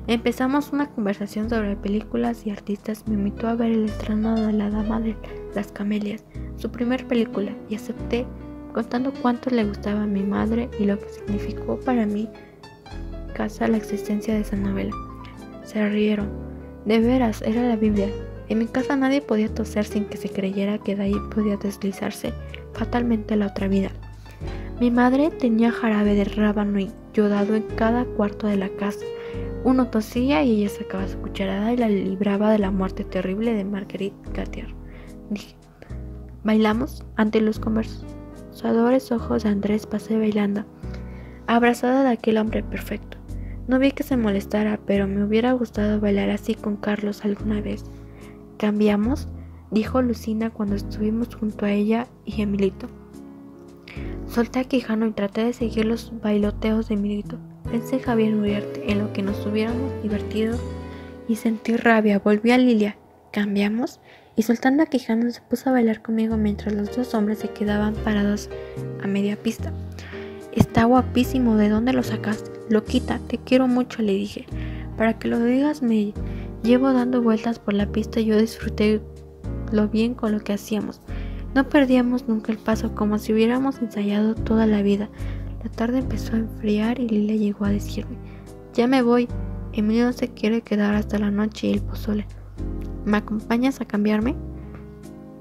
Empezamos una conversación sobre películas y artistas. Me invitó a ver el estreno de La Dama de las Camelias, su primer película, y acepté, contando cuánto le gustaba a mi madre y lo que significó para mi casa la existencia de esa novela. Se rieron. De veras, era la Biblia. En mi casa nadie podía toser sin que se creyera que de ahí podía deslizarse fatalmente la otra vida. Mi madre tenía jarabe de rábano y yodado en cada cuarto de la casa. Uno tosía y ella sacaba su cucharada y la libraba de la muerte terrible de Marguerite Gautier. Dije, ¿bailamos? Ante los conversadores ojos de Andrés pasé bailando, abrazada de aquel hombre perfecto. No vi que se molestara, pero me hubiera gustado bailar así con Carlos alguna vez. ¿Cambiamos?, dijo Lucina cuando estuvimos junto a ella y Emilito. Solté a Quijano y traté de seguir los bailoteos de Emilito. Pensé en Javier Uriarte, en lo que nos hubiéramos divertido, y sentí rabia. Volví a Lilia. ¿Cambiamos? Y soltando a Quijano se puso a bailar conmigo mientras los dos hombres se quedaban parados a media pista. Está guapísimo, ¿de dónde lo sacaste? Loquita, te quiero mucho, le dije. Para que lo digas, me llevo dando vueltas por la pista y yo disfruté lo bien con lo que hacíamos. No perdíamos nunca el paso, como si hubiéramos ensayado toda la vida. La tarde empezó a enfriar y Lilia llegó a decirme, ya me voy, Emilio no se quiere quedar hasta la noche y el pozole. ¿Me acompañas a cambiarme?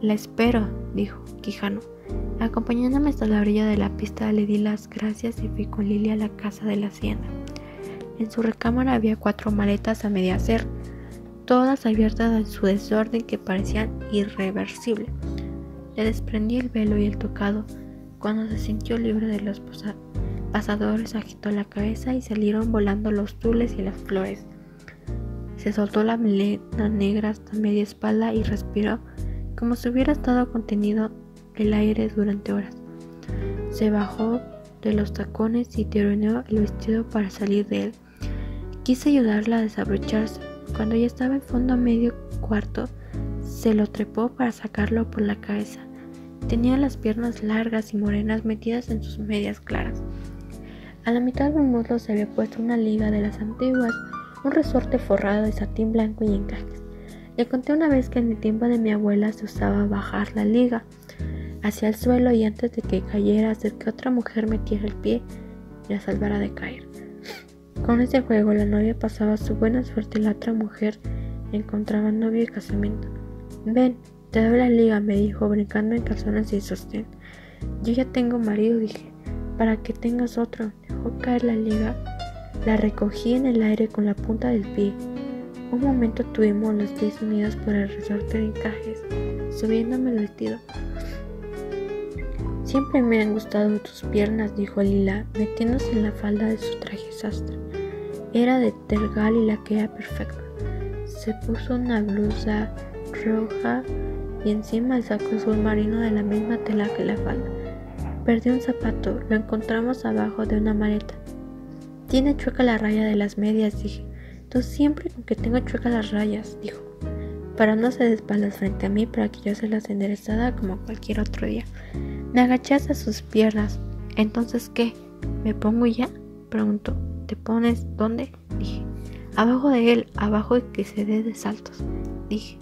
La espero, dijo Quijano. Acompañándome hasta la orilla de la pista le di las gracias y fui con Lilia a la casa de la hacienda. En su recámara había 4 maletas a medio hacer, todas abiertas en su desorden que parecían irreversible. Le desprendí el velo y el tocado. Cuando se sintió libre de los pasadores, agitó la cabeza y salieron volando los tules y las flores. Se soltó la melena negra hasta media espalda y respiró como si hubiera estado contenido el aire durante horas. Se bajó de los tacones y tironeó el vestido para salir de él. Quise ayudarla a desabrocharse. Cuando ya estaba en fondo a medio cuarto, se lo trepó para sacarlo por la cabeza. Tenía las piernas largas y morenas metidas en sus medias claras. A la mitad del muslo se había puesto una liga de las antiguas, un resorte forrado de satín blanco y encajes. Le conté una vez que en el tiempo de mi abuela se usaba bajar la liga hacia el suelo y antes de que cayera hacer que otra mujer metiera el pie y la salvara de caer. Con ese juego la novia pasaba su buena suerte y la otra mujer encontraba novio y casamiento. Ven, te doy la liga, me dijo, brincando en calzones y sostén. Yo ya tengo marido, dije. Para que tengas otro. Dejó caer la liga. La recogí en el aire con la punta del pie. Un momento tuvimos los pies unidos por el resorte de encajes, subiéndome el vestido. Siempre me han gustado tus piernas, dijo Lila, metiéndose en la falda de su traje sastre. Era de tergal y la que era perfecta. Se puso una blusa roja y encima el saco azul marino de la misma tela que la falda. Perdí un zapato, lo encontramos abajo de una maleta. Tiene chueca la raya de las medias, dije. Tú siempre con que tengo chueca las rayas, dijo, parándose de espaldas frente a mí para que yo se las enderezara como cualquier otro día. Me agaché hacia sus piernas. ¿Entonces qué? ¿Me pongo ya? Preguntó. ¿Te pones dónde? Dije. Abajo de él, abajo y que se dé de saltos, dije.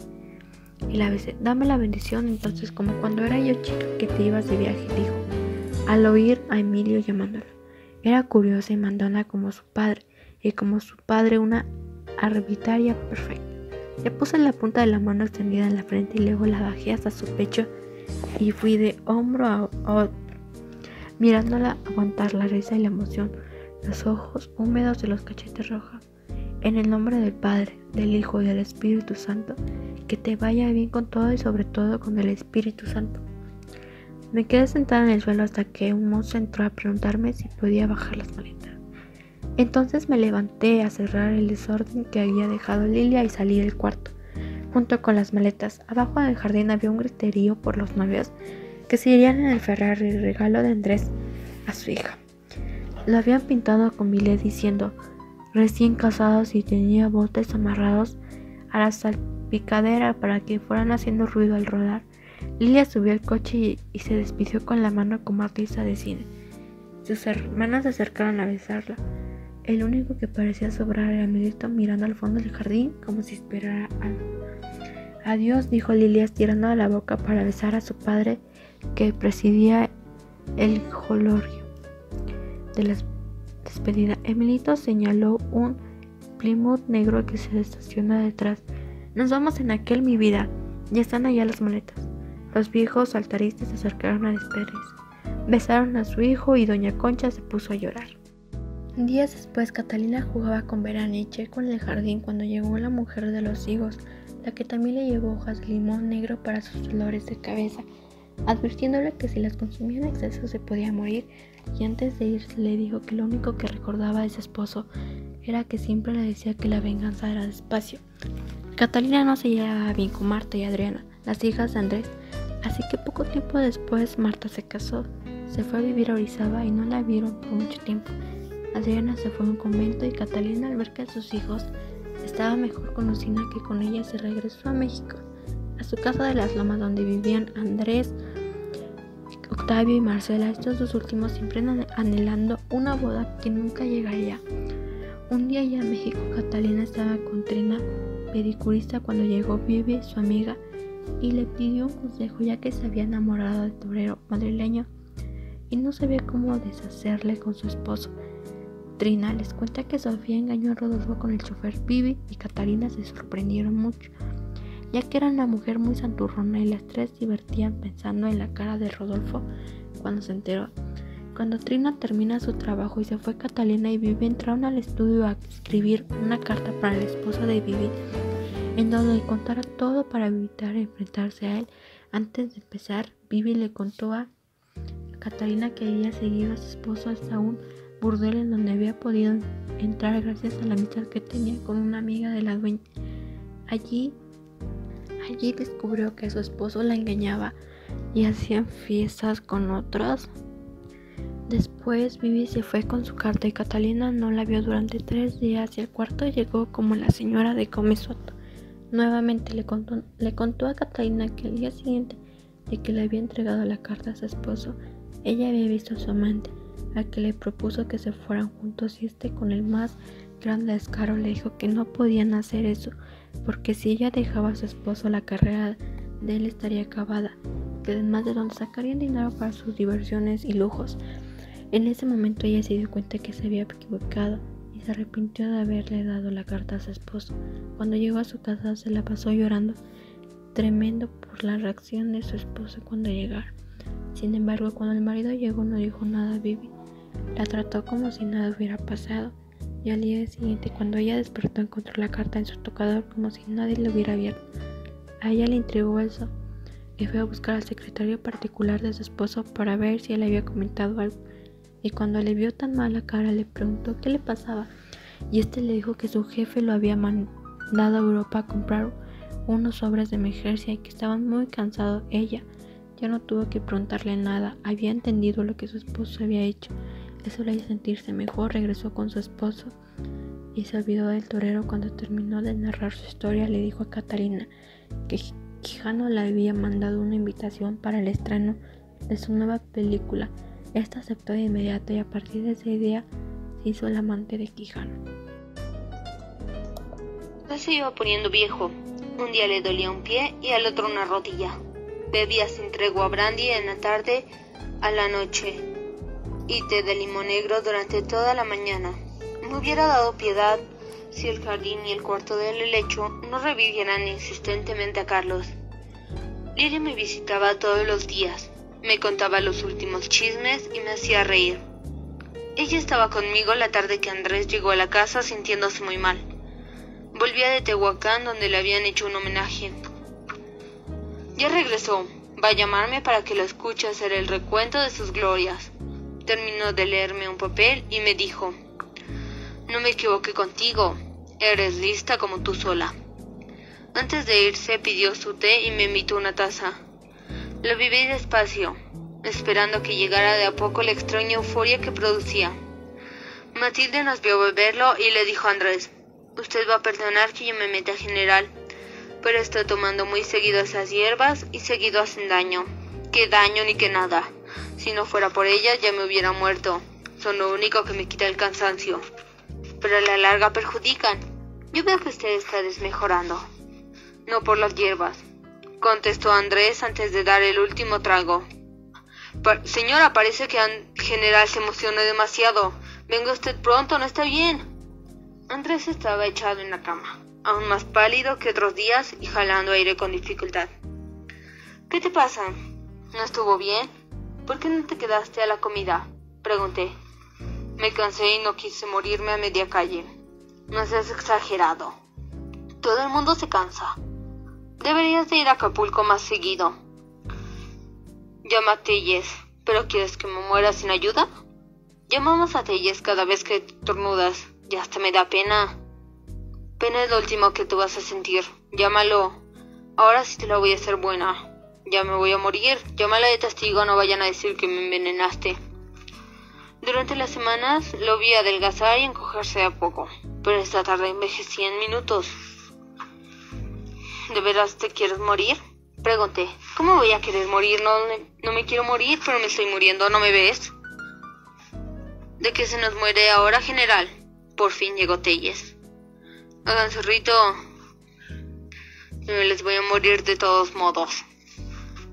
Y la besé. Dame la bendición, entonces, como cuando era yo chica que te ibas de viaje, dijo, al oír a Emilio llamándolo. Era curiosa y mandona como su padre, y como su padre una arbitraria perfecta. Le puse la punta de la mano extendida en la frente y luego la bajé hasta su pecho y fui de hombro a otro, mirándola aguantar la risa y la emoción, los ojos húmedos y los cachetes rojos. En el nombre del Padre, del Hijo y del Espíritu Santo, que te vaya bien con todo y sobre todo con el Espíritu Santo. Me quedé sentada en el suelo hasta que un mozo entró a preguntarme si podía bajar las maletas. Entonces me levanté a cerrar el desorden que había dejado Lilia y salí del cuarto, junto con las maletas. Abajo del jardín había un griterío por los novios que se irían en el Ferrari, regalo de Andrés a su hija. Lo habían pintado con billet diciendo recién casados y tenía botes amarrados a la salpicadera para que fueran haciendo ruido al rodar. Lilia subió al coche y se despidió con la mano como artista de cine. Sus hermanas se acercaron a besarla. El único que parecía sobrar era Milito, mirando al fondo del jardín como si esperara algo. Adiós, dijo Lilia, estirando la boca para besar a su padre que presidía el jolorio de la despedida. Emilito señaló un Plymouth negro que se estaciona detrás. Nos vamos en aquel, mi vida. Ya están allá las maletas. Los viejos altaristas se acercaron a despedirse. Besaron a su hijo y doña Concha se puso a llorar. Días después, Catalina jugaba con Verani y Checo en el jardín cuando llegó la mujer de los higos, la que también le llevó hojas de limón negro para sus dolores de cabeza, advirtiéndole que si las consumía en exceso se podía morir, y antes de irse le dijo que lo único que recordaba de su esposo era que siempre le decía que la venganza era despacio. Catalina no se llevaba bien con Marta y Adriana, las hijas de Andrés, así que poco tiempo después Marta se casó, se fue a vivir a Orizaba y no la vieron por mucho tiempo. Adriana se fue a un convento y Catalina, al ver que sus hijos estaba mejor con Lucina que con ella, se regresó a México, a su casa de las Lomas donde vivían Andrés, Octavio y Marcela, estos dos últimos siempre anhelando una boda que nunca llegaría. Un día ya en México, Catalina estaba con Trina, pedicurista, cuando llegó Vivi, su amiga, y le pidió un consejo ya que se había enamorado del torero madrileño y no sabía cómo deshacerle con su esposo. Trina les cuenta que Sofía engañó a Rodolfo con el chofer. Vivi y Catalina se sorprendieron mucho, ya que era una mujer muy santurrona y las tres divertían pensando en la cara de Rodolfo cuando se enteró. Cuando Trina termina su trabajo y se fue, Catalina y Vivi entraron al estudio a escribir una carta para el esposo de Vivi, en donde le contara todo para evitar enfrentarse a él. Antes de empezar, Vivi le contó a Catalina que había seguido a su esposo hasta un burdel en donde había podido entrar gracias a la amistad que tenía con una amiga de la dueña. Allí descubrió que su esposo la engañaba y hacían fiestas con otros. Después Vivi se fue con su carta y Catalina no la vio durante 3 días y al cuarto llegó como la señora de Comesoto. Nuevamente le contó a Catalina que el día siguiente de que le había entregado la carta a su esposo, ella había visto a su amante, al que le propuso que se fueran juntos, y con el más grande descaro le dijo que no podían hacer eso, porque si ella dejaba a su esposo la carrera de él estaría acabada, que además de donde sacarían dinero para sus diversiones y lujos. En ese momento ella se dio cuenta que se había equivocado y se arrepintió de haberle dado la carta a su esposo. Cuando llegó a su casa se la pasó llorando. tremendo por la reacción de su esposa cuando llegara. Sin embargo, cuando el marido llegó no dijo nada a Bibi. La trató como si nada hubiera pasado, y al día siguiente, cuando ella despertó, encontró la carta en su tocador como si nadie la hubiera abierto. A ella le intrigó eso y fue a buscar al secretario particular de su esposo para ver si él había comentado algo. Y cuando le vio tan mala cara, le preguntó qué le pasaba, y este le dijo que su jefe lo había mandado a Europa a comprar unos sobres de emergencia y que estaban muy cansados. Ella ya no tuvo que preguntarle nada, había entendido lo que su esposo había hecho. Eso le hizo sentirse mejor. Regresó con su esposo y se olvidó del torero. Cuando terminó de narrar su historia, le dijo a Catalina que Quijano le había mandado una invitación para el estreno de su nueva película. Esta aceptó de inmediato y a partir de ese día se hizo el amante de Quijano. Ya se iba poniendo viejo. Un día le dolía un pie y al otro una rodilla. Bebía sin tregua brandy en la tarde a la noche y té de limón negro durante toda la mañana. Me hubiera dado piedad si el jardín y el cuarto del lecho no revivieran insistentemente a Carlos. Lidia me visitaba todos los días, me contaba los últimos chismes y me hacía reír. Ella estaba conmigo la tarde que Andrés llegó a la casa sintiéndose muy mal. Volvía de Tehuacán, donde le habían hecho un homenaje. Ya regresó, va a llamarme para que lo escuche hacer el recuento de sus glorias. Terminó de leerme un papel y me dijo: no me equivoqué contigo, eres lista como tú sola. Antes de irse pidió su té y me invitó una taza. Lo viví despacio, esperando que llegara de a poco la extraña euforia que producía. Matilde nos vio beberlo y le dijo a Andrés: usted va a perdonar que yo me meta, general, pero estoy tomando muy seguido esas hierbas y seguido hacen daño. ¿Qué daño ni qué nada? Si no fuera por ellas ya me hubiera muerto. Son lo único que me quita el cansancio. Pero a la larga perjudican. Yo veo que usted está desmejorando. No por las hierbas, contestó Andrés antes de dar el último trago. Señora, parece que el general se emocionó demasiado. Venga usted pronto, no está bien. Andrés estaba echado en la cama, aún más pálido que otros días y jalando aire con dificultad. ¿Qué te pasa? ¿No estuvo bien? ¿Por qué no te quedaste a la comida?, pregunté. Me cansé y no quise morirme a media calle. No seas exagerado. Todo el mundo se cansa. Deberías de ir a Acapulco más seguido. Llama a Telles. ¿Pero quieres que me muera sin ayuda? Llamamos a Telles cada vez que tornudas. Ya hasta me da pena. Pena es lo último que tú vas a sentir. Llámalo. Ahora sí te la voy a hacer buena. Ya me voy a morir. Llámala de testigo, no vayan a decir que me envenenaste. Durante las semanas lo vi adelgazar y encogerse a poco, pero esta tarde envejecí en minutos. ¿De veras te quieres morir?, pregunté. ¿Cómo voy a querer morir? No me quiero morir, pero me estoy muriendo, ¿no me ves? ¿De qué se nos muere ahora, general? Por fin llegó Telles. Hagan su rito. Me les voy a morir de todos modos.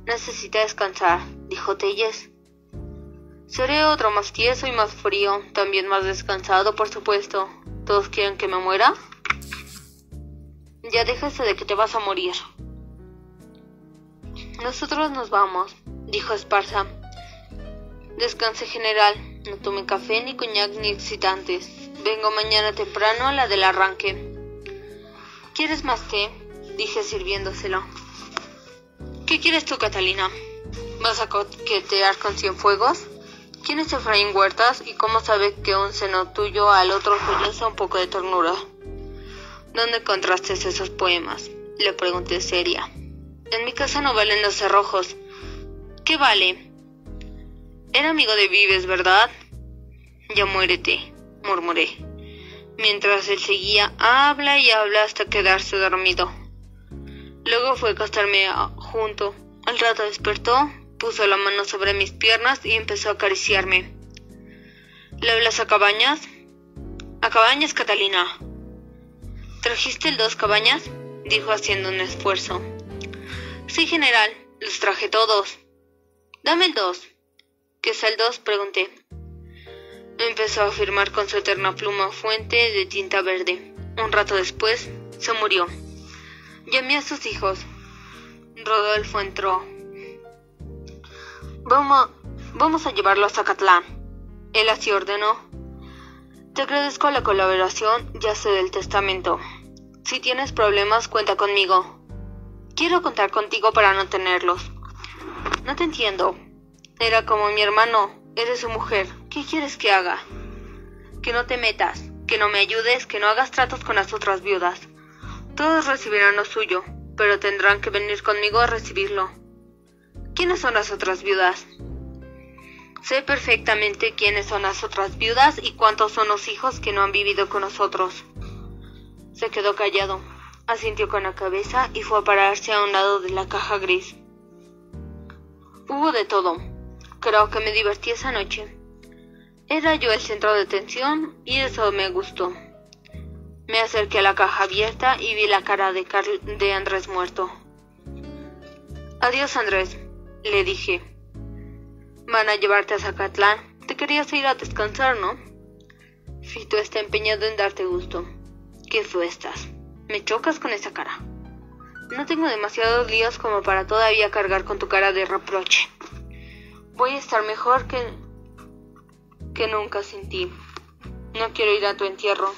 Necesita descansar, dijo Telles. Seré otro más tieso y más frío, también más descansado, por supuesto. ¿Todos quieren que me muera? Ya déjese de que te vas a morir. Nosotros nos vamos, dijo Esparza. Descanse, general. No tome café, ni coñac, ni excitantes. Vengo mañana temprano a la del arranque. ¿Quieres más té?, dije sirviéndoselo. ¿Qué quieres tú, Catalina? ¿Vas a coquetear con Cienfuegos? ¿Quién es Efraín Huertas y cómo sabe que un seno tuyo al otro solloza un poco de ternura? ¿Dónde encontraste esos poemas?, le pregunté seria. En mi casa no valen los cerrojos. ¿Qué vale? Era amigo de Vives, ¿verdad? Ya muérete, murmuré, mientras él seguía habla y habla hasta quedarse dormido. Luego fue a acostarme junto. Al rato despertó, puso la mano sobre mis piernas y empezó a acariciarme. ¿Le hablas a Cabañas? A Cabañas, Catalina. ¿Trajiste el 2 Cabañas?, dijo haciendo un esfuerzo. Sí, general, los traje todos. Dame el 2. ¿Qué es el 2?, pregunté. Empezó a firmar con su eterna pluma fuente de tinta verde. Un rato después, se murió. Llamé a sus hijos. Rodolfo entró. Vamos a llevarlo a Zacatlán. Él así ordenó. Te agradezco la colaboración, ya sé del testamento. Si tienes problemas, cuenta conmigo. Quiero contar contigo para no tenerlos. No te entiendo. Era como mi hermano. Eres su mujer. ¿Qué quieres que haga? Que no te metas, que no me ayudes, que no hagas tratos con las otras viudas. Todos recibirán lo suyo, pero tendrán que venir conmigo a recibirlo. ¿Quiénes son las otras viudas? Sé perfectamente quiénes son las otras viudas y cuántos son los hijos que no han vivido con nosotros. Se quedó callado, asintió con la cabeza y fue a pararse a un lado de la caja gris. Hubo de todo. Creo que me divertí esa noche. Era yo el centro de atención y eso me gustó. Me acerqué a la caja abierta y vi la cara de Andrés muerto. Adiós, Andrés, le dije. Van a llevarte a Zacatlán. Te querías ir a descansar, ¿no? Fito está empeñado en darte gusto. ¿Qué fue estás? Me chocas con esa cara. No tengo demasiados líos como para todavía cargar con tu cara de reproche. Voy a estar mejor que nunca sin ti. No quiero ir a tu entierro.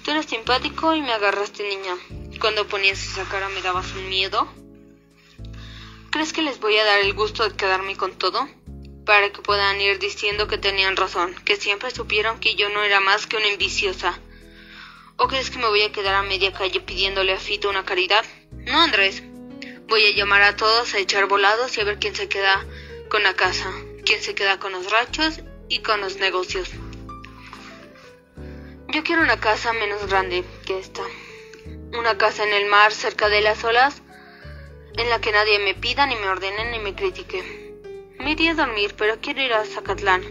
Tú eres simpático y me agarraste, niña. Cuando ponías esa cara me dabas un miedo. ¿Crees que les voy a dar el gusto de quedarme con todo? Para que puedan ir diciendo que tenían razón, que siempre supieron que yo no era más que una enviciosa. ¿O crees que me voy a quedar a media calle pidiéndole a Fito una caridad? No, Andrés. Voy a llamar a todos a echar volados y a ver quién se queda con la casa, quién se queda con los ranchos y con los negocios. Yo quiero una casa menos grande que esta. Una casa en el mar, cerca de las olas, en la que nadie me pida, ni me ordene, ni me critique. Me iría a dormir, pero quiero ir a Zacatlán.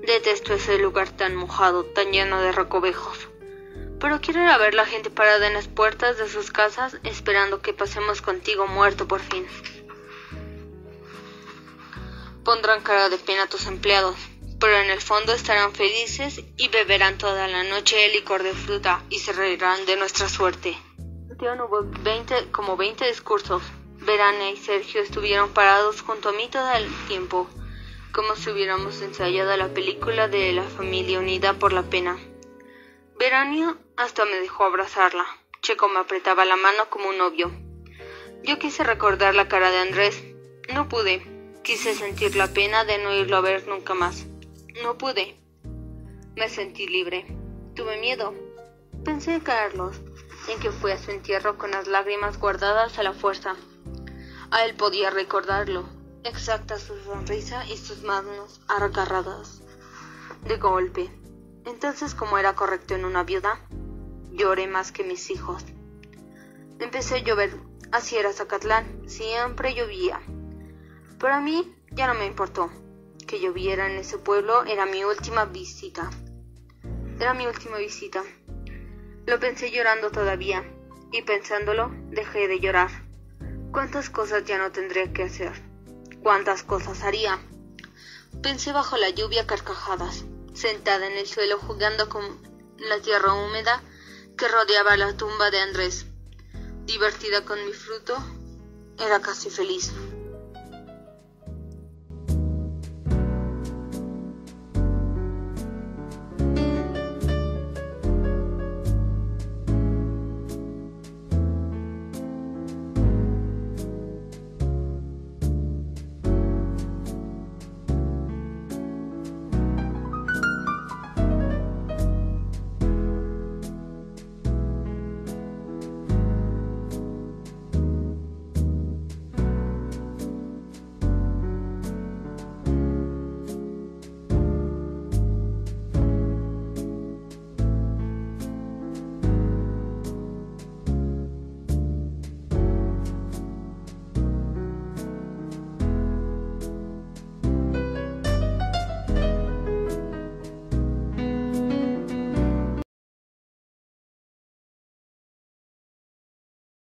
Detesto ese lugar tan mojado, tan lleno de recovejos. Pero quiero ir a ver la gente parada en las puertas de sus casas, esperando que pasemos contigo muerto por fin. Pondrán cara de pena a tus empleados, pero en el fondo estarán felices y beberán toda la noche el licor de fruta y se reirán de nuestra suerte. Hubo 20 discursos. Verania y Sergio estuvieron parados junto a mí todo el tiempo, como si hubiéramos ensayado la película de la familia unida por la pena. Verania hasta me dejó abrazarla. Checo me apretaba la mano como un novio. Yo quise recordar la cara de Andrés. No pude. Quise sentir la pena de no irlo a ver nunca más. No pude. Me sentí libre. Tuve miedo. Pensé en Carlos, en que fue a su entierro con las lágrimas guardadas a la fuerza. A él podía recordarlo, exacta su sonrisa y sus manos agarradas de golpe. Entonces, como era correcto en una viuda, lloré más que mis hijos. Empecé a llover, así era Zacatlán, siempre llovía. Pero a mí ya no me importó. Que lloviera en ese pueblo era mi última visita. Lo pensé llorando todavía, y pensándolo, dejé de llorar. ¿Cuántas cosas ya no tendría que hacer? ¿Cuántas cosas haría? Pensé bajo la lluvia a carcajadas, sentada en el suelo jugando con la tierra húmeda que rodeaba la tumba de Andrés. Divertida con mi fruto, era casi feliz.